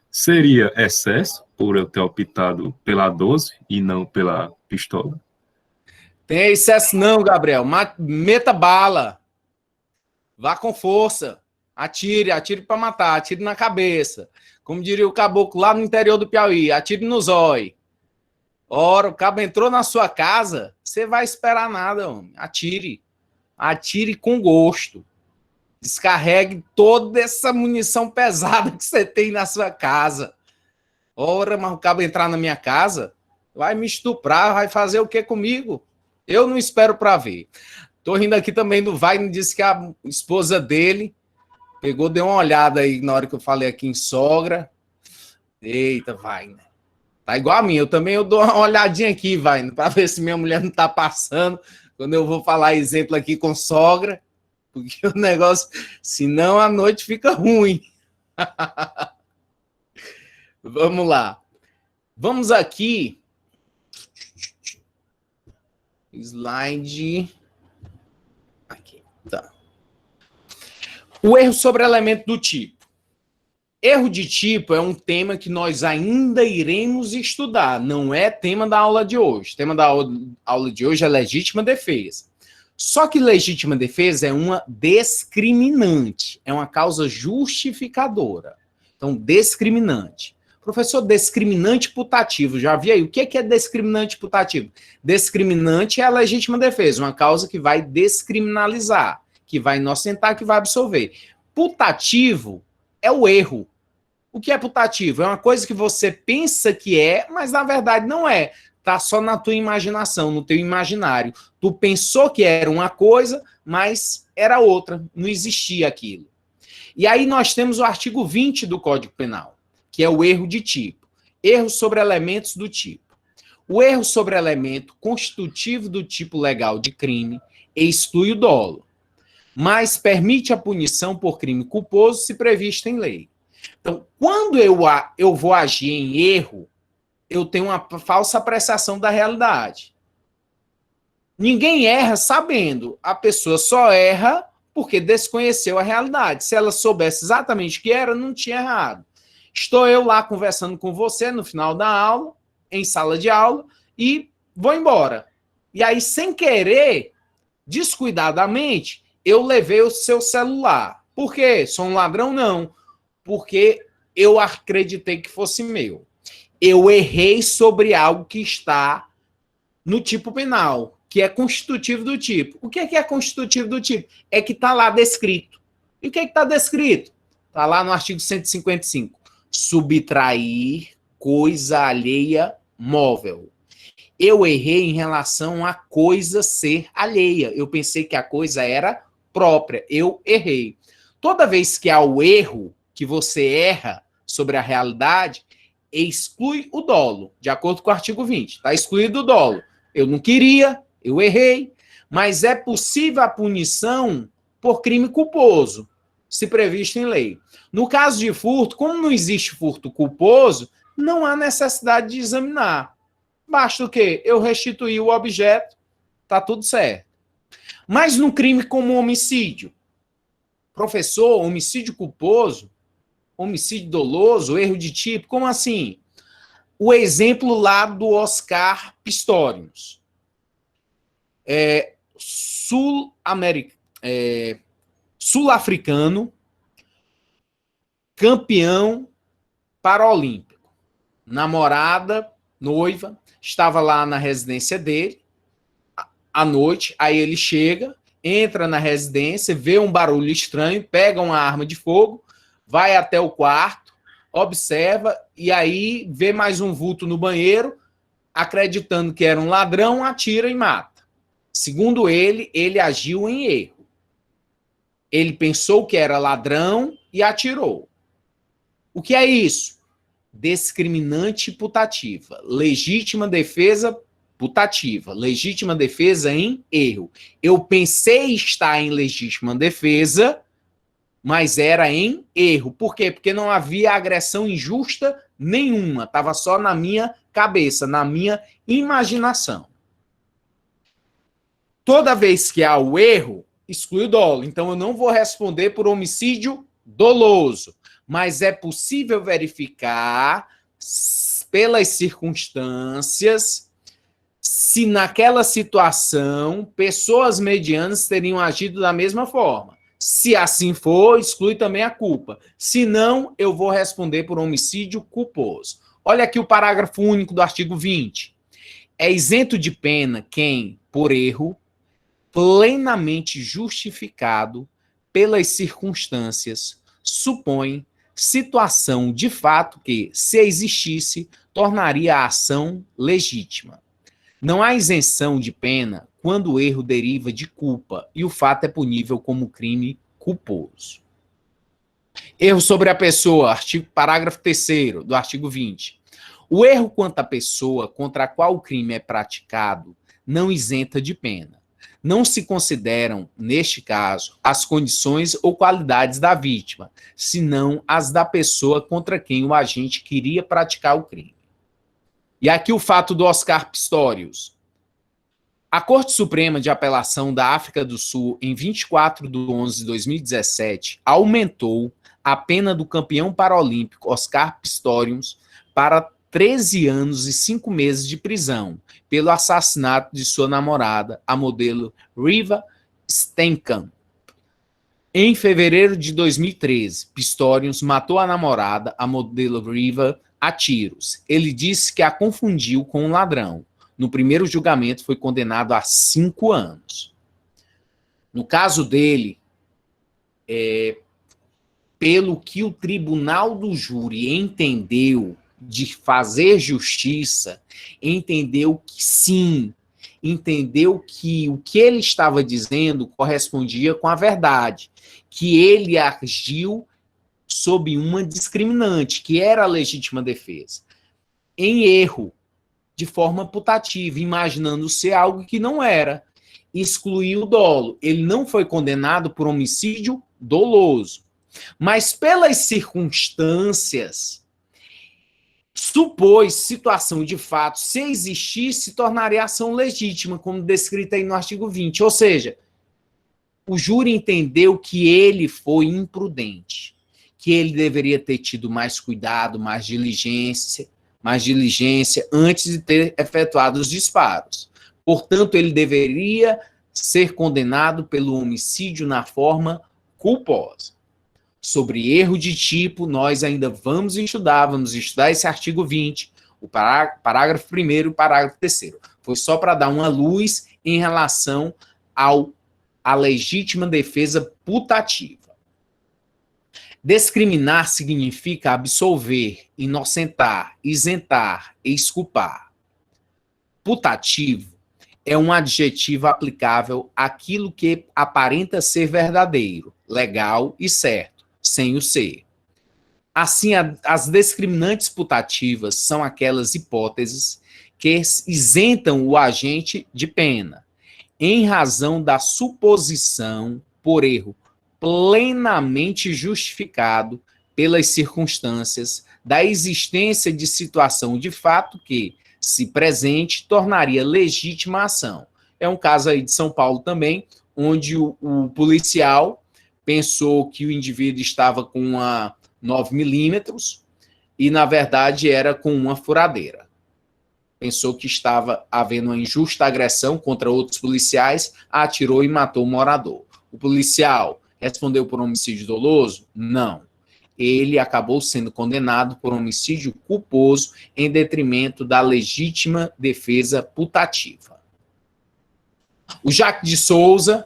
Seria excesso por eu ter optado pela 12 e não pela pistola? Tem excesso não, Gabriel. Meta bala. Vá com força. Atire para matar, atire na cabeça. Como diria o caboclo lá no interior do Piauí, atire no zóio. Ora, o cabo entrou na sua casa, você vai esperar nada, homem. Atire. Atire com gosto. Descarregue toda essa munição pesada que você tem na sua casa. Ora, mas o cabo entrar na minha casa, vai me estuprar, vai fazer o que comigo? Eu não espero para ver. Tô rindo aqui também do Wagner, disse que a esposa dele pegou, deu uma olhada aí na hora que eu falei aqui em sogra. Eita, Wagner. Tá igual a mim, eu dou uma olhadinha aqui, Wagner, para ver se minha mulher não tá passando quando eu vou falar exemplo aqui com sogra, porque o negócio, senão a noite fica ruim. Vamos lá. Vamos aqui. Slide. Aqui, tá. O erro sobre elemento do tipo. Erro de tipo é um tema que nós ainda iremos estudar, não é tema da aula de hoje. O tema da aula de hoje é legítima defesa. Só que legítima defesa é uma discriminante, é uma causa justificadora. Então, discriminante. Professor, discriminante putativo, já vi aí. O que é discriminante putativo? Discriminante é a legítima defesa, uma causa que vai descriminalizar, que vai inocentar, que vai absolver. Putativo é o erro. O que é putativo? É uma coisa que você pensa que é, mas na verdade não é. Está só na tua imaginação, no teu imaginário. Tu pensou que era uma coisa, mas era outra. Não existia aquilo. E aí nós temos o artigo 20 do Código Penal, que é o erro de tipo. Erro sobre elementos do tipo. O erro sobre elemento constitutivo do tipo legal de crime exclui o dolo, mas permite a punição por crime culposo se previsto em lei. Então, quando eu vou agir em erro, eu tenho uma falsa apreciação da realidade. Ninguém erra sabendo. A pessoa só erra porque desconheceu a realidade. Se ela soubesse exatamente o que era, não tinha errado. Estou eu lá conversando com você no final da aula, em sala de aula, e vou embora. E aí, sem querer, descuidadamente, eu levei o seu celular. Por quê? Sou um ladrão? Não. Porque eu acreditei que fosse meu. Eu errei sobre algo que está no tipo penal, que é constitutivo do tipo. O que é constitutivo do tipo? É que está lá descrito. E o que está descrito? Está lá no artigo 155. Subtrair coisa alheia móvel. Eu errei em relação a coisa ser alheia. Eu pensei que a coisa era própria. Eu errei. Toda vez que há o erro, que você erra sobre a realidade, exclui o dolo, de acordo com o artigo 20. Está excluído o dolo. Eu não queria, eu errei, mas é possível a punição por crime culposo, se previsto em lei. No caso de furto, como não existe furto culposo, não há necessidade de examinar. Basta o quê? Eu restituir o objeto, tá tudo certo. Mas no crime como homicídio, professor, homicídio culposo, homicídio doloso, erro de tipo, como assim? O exemplo lá do Oscar Pistorius. Sul-africano, campeão paralímpico. Namorada, noiva, estava lá na residência dele, à noite, aí ele chega, entra na residência, vê um barulho estranho, pega uma arma de fogo, vai até o quarto, observa, e aí vê mais um vulto no banheiro, acreditando que era um ladrão, atira e mata. Segundo ele, ele agiu em erro. Ele pensou que era ladrão e atirou. O que é isso? Discriminante putativa. Legítima defesa putativa. Legítima defesa em erro. Eu pensei estar em legítima defesa, mas era em erro. Por quê? Porque não havia agressão injusta nenhuma. Estava só na minha cabeça, na minha imaginação. Toda vez que há o erro, exclui o dolo. Então, eu não vou responder por homicídio doloso. Mas é possível verificar, pelas circunstâncias, se naquela situação pessoas medianas teriam agido da mesma forma. Se assim for, exclui também a culpa. Se não, eu vou responder por homicídio culposo. Olha aqui o parágrafo único do artigo 20. É isento de pena quem, por erro, plenamente justificado pelas circunstâncias, supõe situação de fato que, se existisse, tornaria a ação legítima. Não há isenção de pena quando o erro deriva de culpa e o fato é punível como crime culposo. Erro sobre a pessoa, parágrafo 3º do artigo 20. O erro quanto à pessoa contra a qual o crime é praticado não isenta de pena. Não se consideram, neste caso, as condições ou qualidades da vítima, senão as da pessoa contra quem o agente queria praticar o crime. E aqui o fato do Oscar Pistorius. A Corte Suprema de Apelação da África do Sul, em 24 de 11 de 2017, aumentou a pena do campeão paralímpico Oscar Pistorius para 13 anos e 5 meses de prisão pelo assassinato de sua namorada, a modelo Reeva Steenkamp. Em fevereiro de 2013, Pistorius matou a namorada, a modelo Reeva, a tiros. Ele disse que a confundiu com um ladrão. No primeiro julgamento, foi condenado a 5 anos. No caso dele, pelo que o tribunal do júri entendeu de fazer justiça, entendeu que sim, entendeu que o que ele estava dizendo correspondia com a verdade, que ele agiu sob uma discriminante, que era a legítima defesa, em erro, de forma putativa, imaginando ser algo que não era, excluiu o dolo. Ele não foi condenado por homicídio doloso, mas pelas circunstâncias supôs situação de fato, se existisse, tornaria ação legítima, como descrita aí no artigo 20. Ou seja, o júri entendeu que ele foi imprudente, que ele deveria ter tido mais cuidado, mais diligência antes de ter efetuado os disparos. Portanto, ele deveria ser condenado pelo homicídio na forma culposa. Sobre erro de tipo, nós ainda vamos estudar esse artigo 20, o parágrafo 1º e o parágrafo 3º. Foi só para dar uma luz em relação à legítima defesa putativa. Discriminar significa absolver, inocentar, isentar, exculpar. Putativo é um adjetivo aplicável àquilo que aparenta ser verdadeiro, legal e certo, sem o ser. Assim, as discriminantes putativas são aquelas hipóteses que isentam o agente de pena, em razão da suposição, por erro plenamente justificado pelas circunstâncias, da existência de situação de fato que, se presente, tornaria legítima a ação. É um caso aí de São Paulo também, onde o policial pensou que o indivíduo estava com uma 9mm e, na verdade, era com uma furadeira. Pensou que estava havendo uma injusta agressão contra outros policiais, atirou e matou o morador. O policial respondeu por homicídio doloso? Não. Ele acabou sendo condenado por homicídio culposo em detrimento da legítima defesa putativa. O Jack de Souza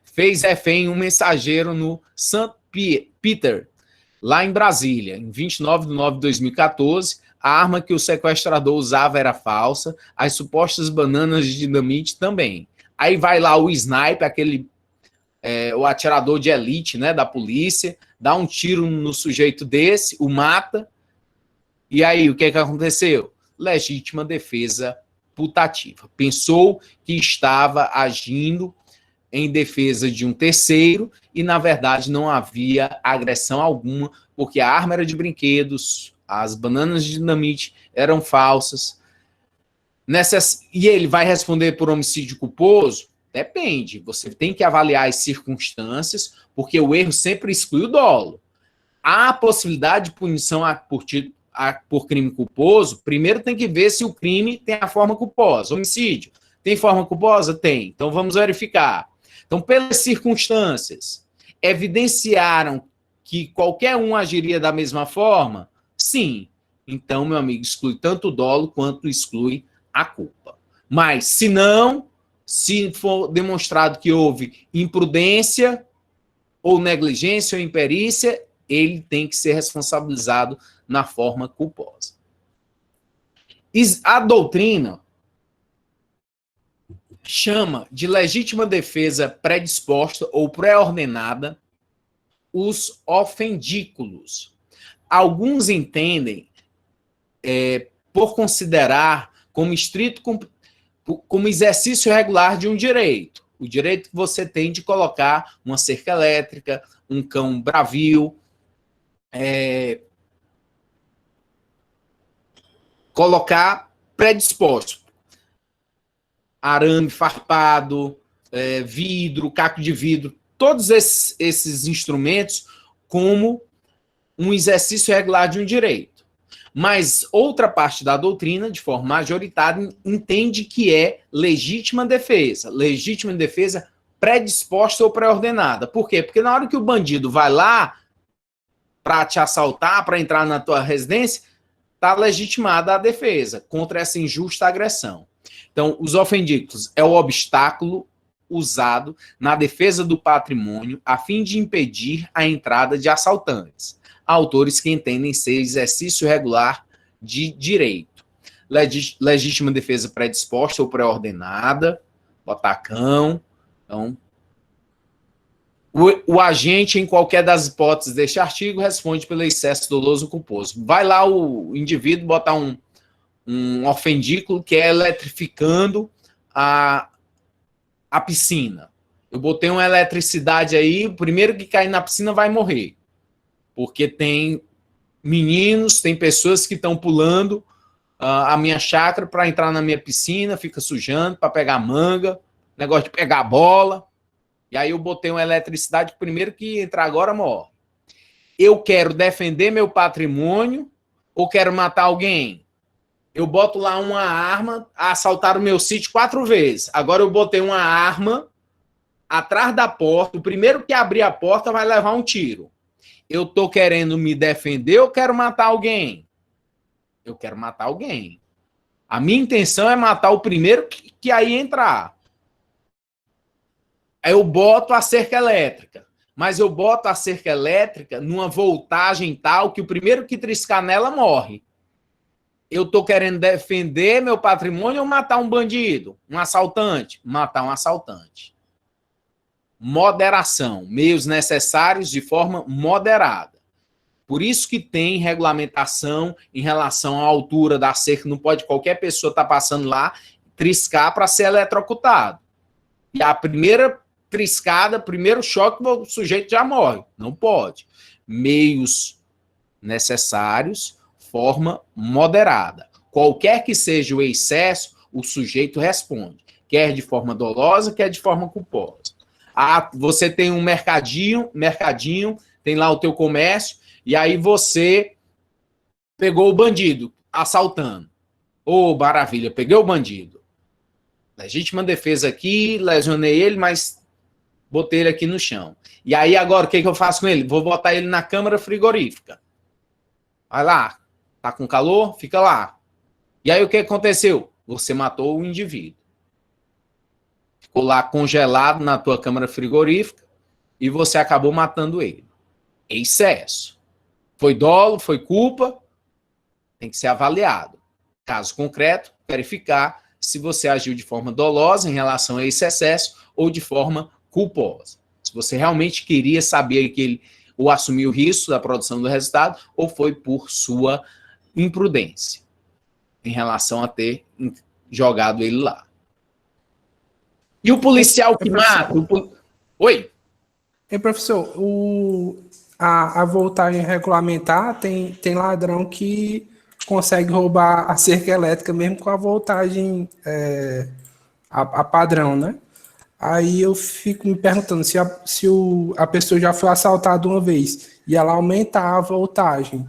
fez refém em um mensageiro no St. Peter, lá em Brasília, em 29 de nove de 2014. A arma que o sequestrador usava era falsa, as supostas bananas de dinamite também. Aí vai lá o sniper, aquele o atirador de elite, né, da polícia, dá um tiro no sujeito desse, o mata, e aí o que aconteceu? Legítima defesa putativa. Pensou que estava agindo em defesa de um terceiro e, na verdade, não havia agressão alguma, porque a arma era de brinquedos, as bananas de dinamite eram falsas. E ele vai responder por homicídio culposo? Depende. Você tem que avaliar as circunstâncias, porque o erro sempre exclui o dolo. Há a possibilidade de punição por crime culposo. Primeiro tem que ver se o crime tem a forma culposa. Homicídio tem forma culposa? Tem. Então vamos verificar. Então, pelas circunstâncias, evidenciaram que qualquer um agiria da mesma forma? Sim. Então, meu amigo, exclui tanto o dolo quanto exclui a culpa. Mas, se não, se for demonstrado que houve imprudência, ou negligência, ou imperícia, ele tem que ser responsabilizado na forma culposa. A doutrina chama de legítima defesa predisposta ou pré-ordenada os ofendículos. Alguns entendem por considerar como estrito, como exercício regular de um direito. O direito que você tem de colocar uma cerca elétrica, um cão bravio, colocar predisposto. Arame farpado, vidro, caco de vidro, todos esses instrumentos como um exercício regular de um direito. Mas outra parte da doutrina, de forma majoritária, entende que é legítima defesa. Legítima defesa predisposta ou pré-ordenada. Por quê? Porque na hora que o bandido vai lá para te assaltar, para entrar na tua residência, está legitimada a defesa contra essa injusta agressão. Então, os ofendículos é o obstáculo usado na defesa do patrimônio a fim de impedir a entrada de assaltantes. Autores que entendem ser exercício regular de direito. Legítima defesa predisposta ou pré-ordenada, Botacão. Então, o agente, em qualquer das hipóteses deste artigo, responde pelo excesso doloso culposo. Vai lá o indivíduo botar um ofendículo que é eletrificando a piscina. Eu botei uma eletricidade aí, o primeiro que cair na piscina vai morrer. Porque tem meninos, tem pessoas que estão pulando a minha chácara para entrar na minha piscina, fica sujando para pegar manga, negócio de pegar bola. E aí eu botei uma eletricidade, o primeiro que entrar agora morre. Eu quero defender meu patrimônio ou quero matar alguém? Eu boto lá uma arma, assaltaram o meu sítio 4 vezes. Agora eu botei uma arma atrás da porta, o primeiro que abrir a porta vai levar um tiro. Eu estou querendo me defender ou quero matar alguém? Eu quero matar alguém. A minha intenção é matar o primeiro que aí entrar. Aí eu boto a cerca elétrica. Mas eu boto a cerca elétrica numa voltagem tal que o primeiro que triscar nela morre. Eu estou querendo defender meu patrimônio ou matar um bandido? Um assaltante? Matar um assaltante. Moderação, meios necessários de forma moderada. Por isso que tem regulamentação em relação à altura da cerca, não pode qualquer pessoa estar passando lá, triscar para ser eletrocutado. E a primeira triscada, primeiro choque, o sujeito já morre. Não pode. Meios necessários, forma moderada. Qualquer que seja o excesso, o sujeito responde. Quer de forma dolosa, quer de forma culposa. Você tem um mercadinho, tem lá o teu comércio, e aí você pegou o bandido assaltando. Ô, maravilha, peguei o bandido. Legítima defesa aqui, lesionei ele, mas botei ele aqui no chão. E aí agora o que eu faço com ele? Vou botar ele na câmara frigorífica. Vai lá, tá com calor? Fica lá. E aí o que aconteceu? Você matou o indivíduo. Ficou lá congelado na tua câmara frigorífica e você acabou matando ele. Excesso. Foi dolo, foi culpa, tem que ser avaliado. Caso concreto, verificar se você agiu de forma dolosa em relação a esse excesso ou de forma culposa. Se você realmente queria saber que ele ou assumiu o risco da produção do resultado, ou foi por sua imprudência em relação a ter jogado ele lá. E o policial que mata... Oi? Professor, a voltagem regulamentar tem ladrão que consegue roubar a cerca elétrica mesmo com a voltagem a padrão, né? Aí eu fico me perguntando se a pessoa já foi assaltada uma vez e ela aumentar a voltagem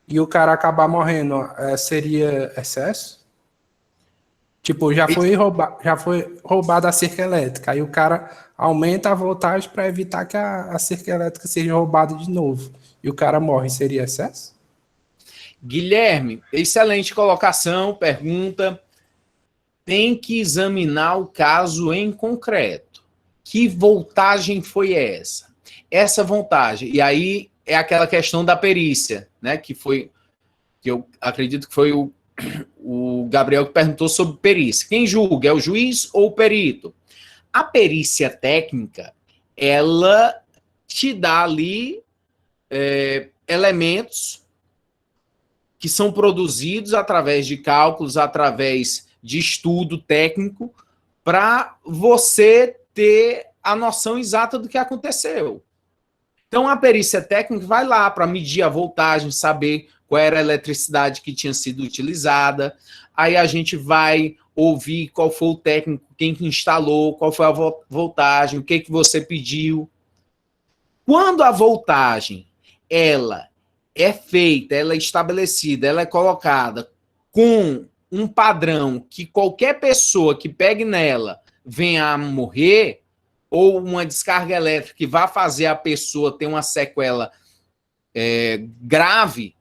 e o cara acabar morrendo, seria excesso? Tipo, já foi roubada a cerca elétrica, aí o cara aumenta a voltagem para evitar que a cerca elétrica seja roubada de novo e o cara morre, seria excesso? Guilherme, excelente colocação, pergunta. Tem que examinar o caso em concreto. Que voltagem foi essa? Essa voltagem, e aí é aquela questão da perícia, né? Que eu acredito que foi o Gabriel que perguntou sobre perícia. Quem julga? É o juiz ou o perito? A perícia técnica, ela te dá ali elementos que são produzidos através de cálculos, através de estudo técnico, para você ter a noção exata do que aconteceu. Então, a perícia técnica vai lá para medir a voltagem, saber qual era a eletricidade que tinha sido utilizada. Aí a gente vai ouvir qual foi o técnico, quem que instalou, qual foi a voltagem, o que você pediu. Quando a voltagem ela é feita, ela é estabelecida, ela é colocada com um padrão que qualquer pessoa que pegue nela venha a morrer, ou uma descarga elétrica que vá fazer a pessoa ter uma sequela grave,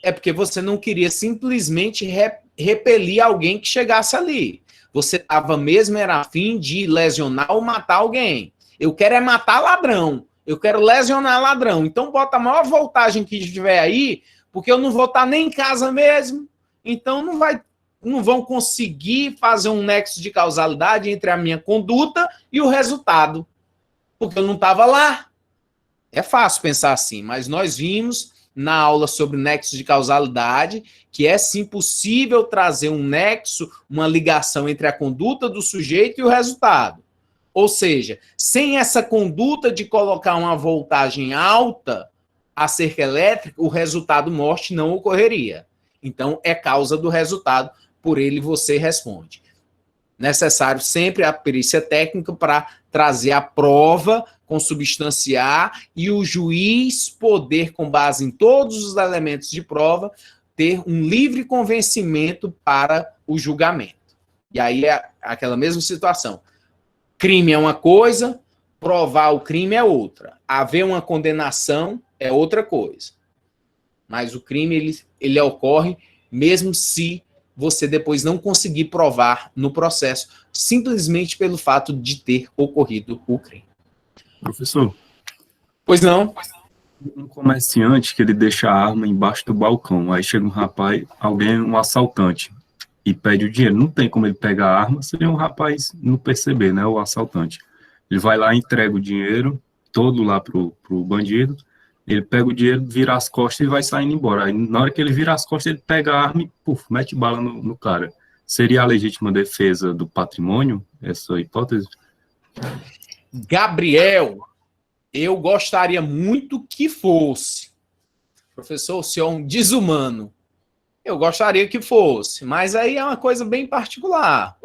é porque você não queria simplesmente repelir alguém que chegasse ali. Você estava mesmo, era a fim de lesionar ou matar alguém. Eu quero é matar ladrão. Eu quero lesionar ladrão. Então bota a maior voltagem que tiver aí, porque eu não vou estar nem em casa mesmo. Então não vão conseguir fazer um nexo de causalidade entre a minha conduta e o resultado, porque eu não estava lá. É fácil pensar assim, mas nós vimos na aula sobre nexo de causalidade que é sim possível trazer um nexo, uma ligação entre a conduta do sujeito e o resultado. Ou seja, sem essa conduta de colocar uma voltagem alta à cerca elétrica, o resultado morte não ocorreria. Então, é causa do resultado, por ele você responde. Necessário sempre a perícia técnica para trazer a prova, consubstanciar, e o juiz poder, com base em todos os elementos de prova, ter um livre convencimento para o julgamento. E aí é aquela mesma situação. Crime é uma coisa, provar o crime é outra. Haver uma condenação é outra coisa. Mas o crime, ele ocorre mesmo se você depois não conseguir provar no processo, simplesmente pelo fato de ter ocorrido o crime. Professor. Pois não? Um comerciante que ele deixa a arma embaixo do balcão, aí chega um rapaz, um assaltante, e pede o dinheiro. Não tem como ele pegar a arma sem um rapaz não perceber, né, o assaltante. Ele vai lá, entrega o dinheiro todo lá pro bandido, ele pega o dinheiro, vira as costas e vai saindo embora. Aí, na hora que ele vira as costas, ele pega a arma e, mete bala no cara. Seria a legítima defesa do patrimônio, essa hipótese? Gabriel, eu gostaria muito que fosse. Professor, o senhor é um desumano. Eu gostaria que fosse, mas aí é uma coisa bem particular.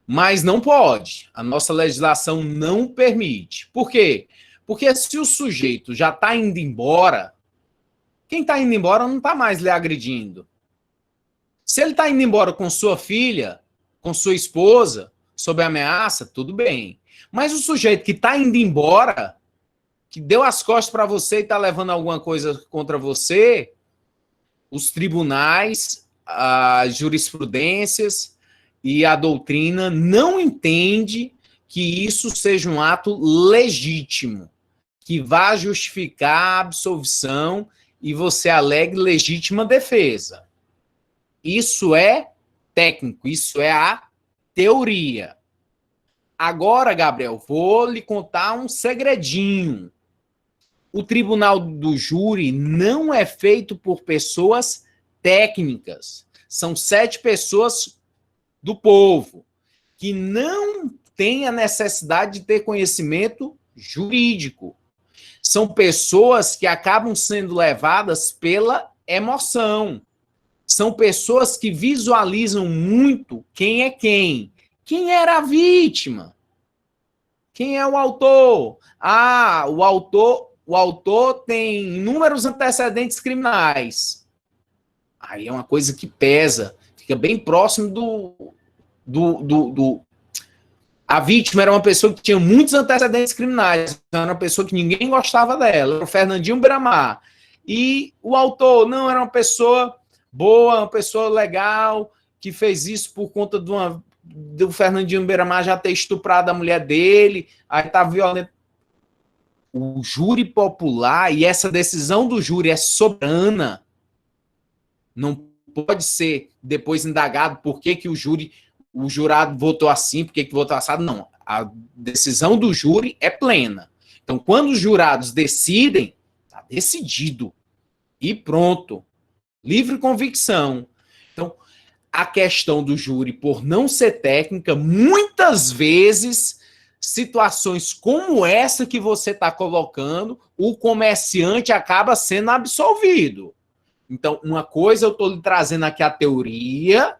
Mas não pode. A nossa legislação não permite. Por quê? Porque se o sujeito já está indo embora, quem está indo embora não está mais lhe agredindo. Se ele está indo embora com sua filha, com sua esposa, sob ameaça, tudo bem. Mas o sujeito que está indo embora, que deu as costas para você e está levando alguma coisa contra você, os tribunais, as jurisprudências e a doutrina não entende que isso seja um ato legítimo, que vá justificar a absolvição e você alegue legítima defesa. Isso é técnico, isso é a teoria. Agora, Gabriel, vou lhe contar um segredinho. O tribunal do júri não é feito por pessoas técnicas. São 7 pessoas do povo que não têm a necessidade de ter conhecimento jurídico. São pessoas que acabam sendo levadas pela emoção. São pessoas que visualizam muito quem é quem. Quem era a vítima? Quem é o autor? Ah, o autor tem inúmeros antecedentes criminais. Aí é uma coisa que pesa, fica bem próximo A vítima era uma pessoa que tinha muitos antecedentes criminais, era uma pessoa que ninguém gostava dela, era o Fernandinho Beiramar. E o autor, não, era uma pessoa boa, uma pessoa legal, que fez isso por conta do Fernandinho Beiramar já ter estuprado a mulher dele, aí tá violento. O júri popular, e essa decisão do júri é soberana, não pode ser depois indagado por que o jurado votou assim, por que votou assado, não. A decisão do júri é plena. Então, quando os jurados decidem, está decidido. E pronto. Livre convicção. Então, a questão do júri, por não ser técnica, muitas vezes, situações como essa que você está colocando, o comerciante acaba sendo absolvido. Então, uma coisa eu estou lhe trazendo aqui a teoria,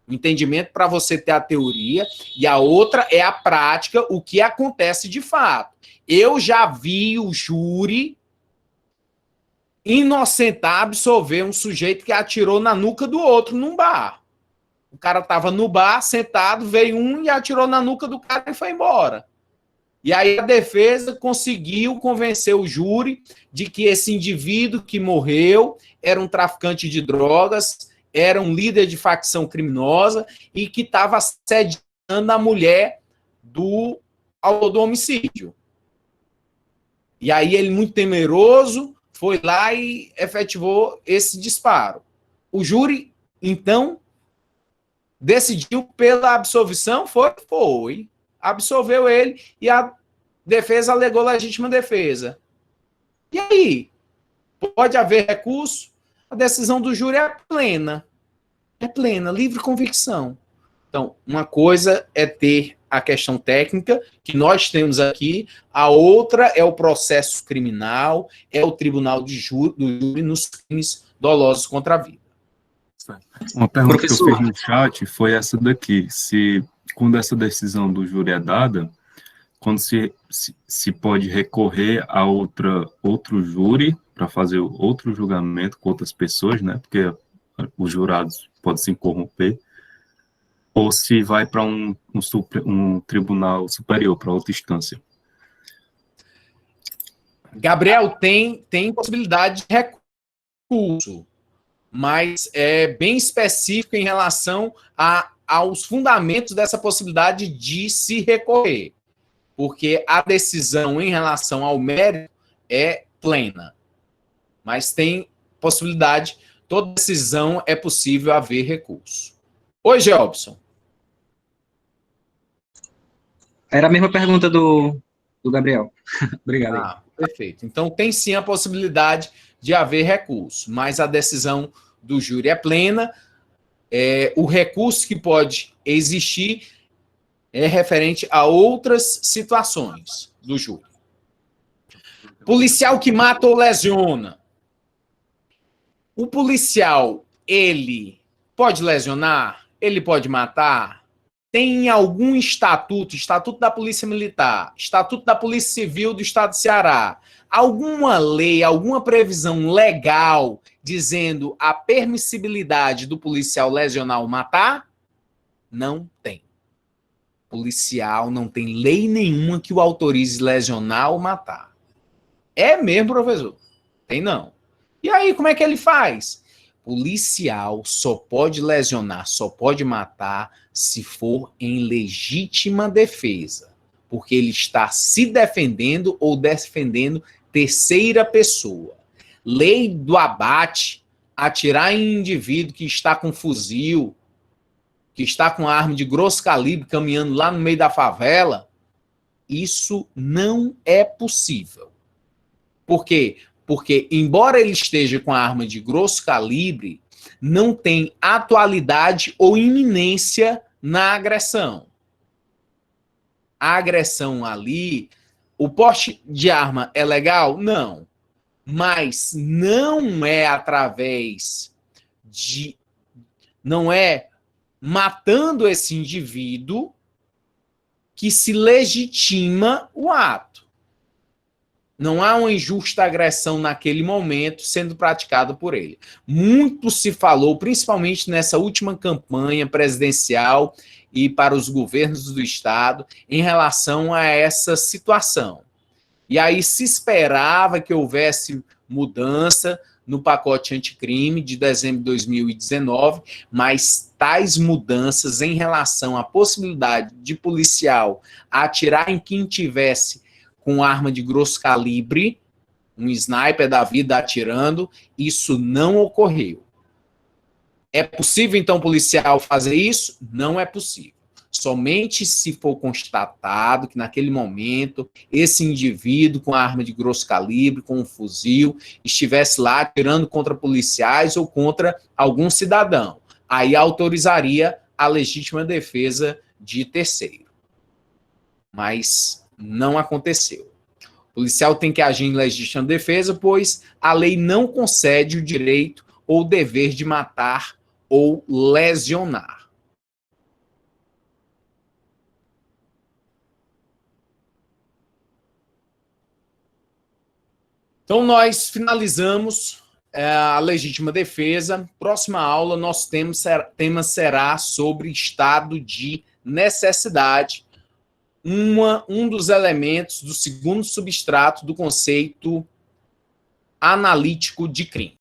o entendimento para você ter a teoria, e a outra é a prática, o que acontece de fato. Eu já vi o júri inocentar, absolver um sujeito que atirou na nuca do outro num bar. O cara estava no bar, sentado, veio um e atirou na nuca do cara e foi embora. E aí a defesa conseguiu convencer o júri de que esse indivíduo que morreu era um traficante de drogas, era um líder de facção criminosa e que estava assediando a mulher do autor do homicídio. E aí ele, muito temeroso, foi lá e efetivou esse disparo. O júri, então, decidiu pela absolvição, foi. Absolveu ele e a defesa alegou legítima defesa. E aí? Pode haver recurso? A decisão do júri é plena. É plena, livre convicção. Então, uma coisa é ter a questão técnica, que nós temos aqui, a outra é o processo criminal, é o tribunal do júri nos crimes dolosos contra a vida. Uma pergunta que eu fiz no chat foi essa daqui, se quando essa decisão do júri é dada, quando se pode recorrer a outro júri para fazer outro julgamento com outras pessoas, né? Porque os jurados podem se corromper, ou se vai para um tribunal superior, para outra instância. Gabriel, tem possibilidade de recurso, mas é bem específico em relação aos fundamentos dessa possibilidade de se recorrer, porque a decisão em relação ao mérito é plena, mas tem possibilidade, toda decisão é possível haver recurso. Oi, Gelbson. Era a mesma pergunta do Gabriel. Obrigado. Ah, perfeito. Então, tem sim a possibilidade de haver recurso, mas a decisão do júri é plena. O recurso que pode existir é referente a outras situações do júri. Policial que mata ou lesiona. O policial, ele pode lesionar? Ele pode matar? Tem algum estatuto da Polícia Militar, estatuto da Polícia Civil do Estado de Ceará, alguma lei, alguma previsão legal dizendo a permissibilidade do policial lesionar ou matar? Não tem. Policial não tem lei nenhuma que o autorize lesionar ou matar. É mesmo, professor? Tem não. E aí, como é que ele faz? Policial só pode lesionar, só pode matar se for em legítima defesa, porque ele está se defendendo ou defendendo terceira pessoa. Lei do abate, atirar em indivíduo que está com fuzil, que está com arma de grosso calibre caminhando lá no meio da favela, Isso não é possível. Por quê? Porque, embora ele esteja com a arma de grosso calibre, não tem atualidade ou iminência na agressão. A agressão ali, o porte de arma é legal? Não. Mas não é através de... Não é matando esse indivíduo que se legitima o ato. Não há uma injusta agressão naquele momento sendo praticada por ele. Muito se falou, principalmente nessa última campanha presidencial e para os governos do Estado, em relação a essa situação. E aí se esperava que houvesse mudança no pacote anticrime de dezembro de 2019, mas tais mudanças em relação à possibilidade de policial atirar em quem tivesse com arma de grosso calibre, um sniper da vida atirando, isso não ocorreu. É possível, então, o policial fazer isso? Não é possível. Somente se for constatado que naquele momento esse indivíduo com arma de grosso calibre, com um fuzil, estivesse lá atirando contra policiais ou contra algum cidadão. Aí autorizaria a legítima defesa de terceiro. Mas não aconteceu. O policial tem que agir em legítima defesa, pois a lei não concede o direito ou o dever de matar ou lesionar. Então, nós finalizamos a legítima defesa. Próxima aula, nosso tema será sobre estado de necessidade, um dos elementos do segundo substrato do conceito analítico de crime.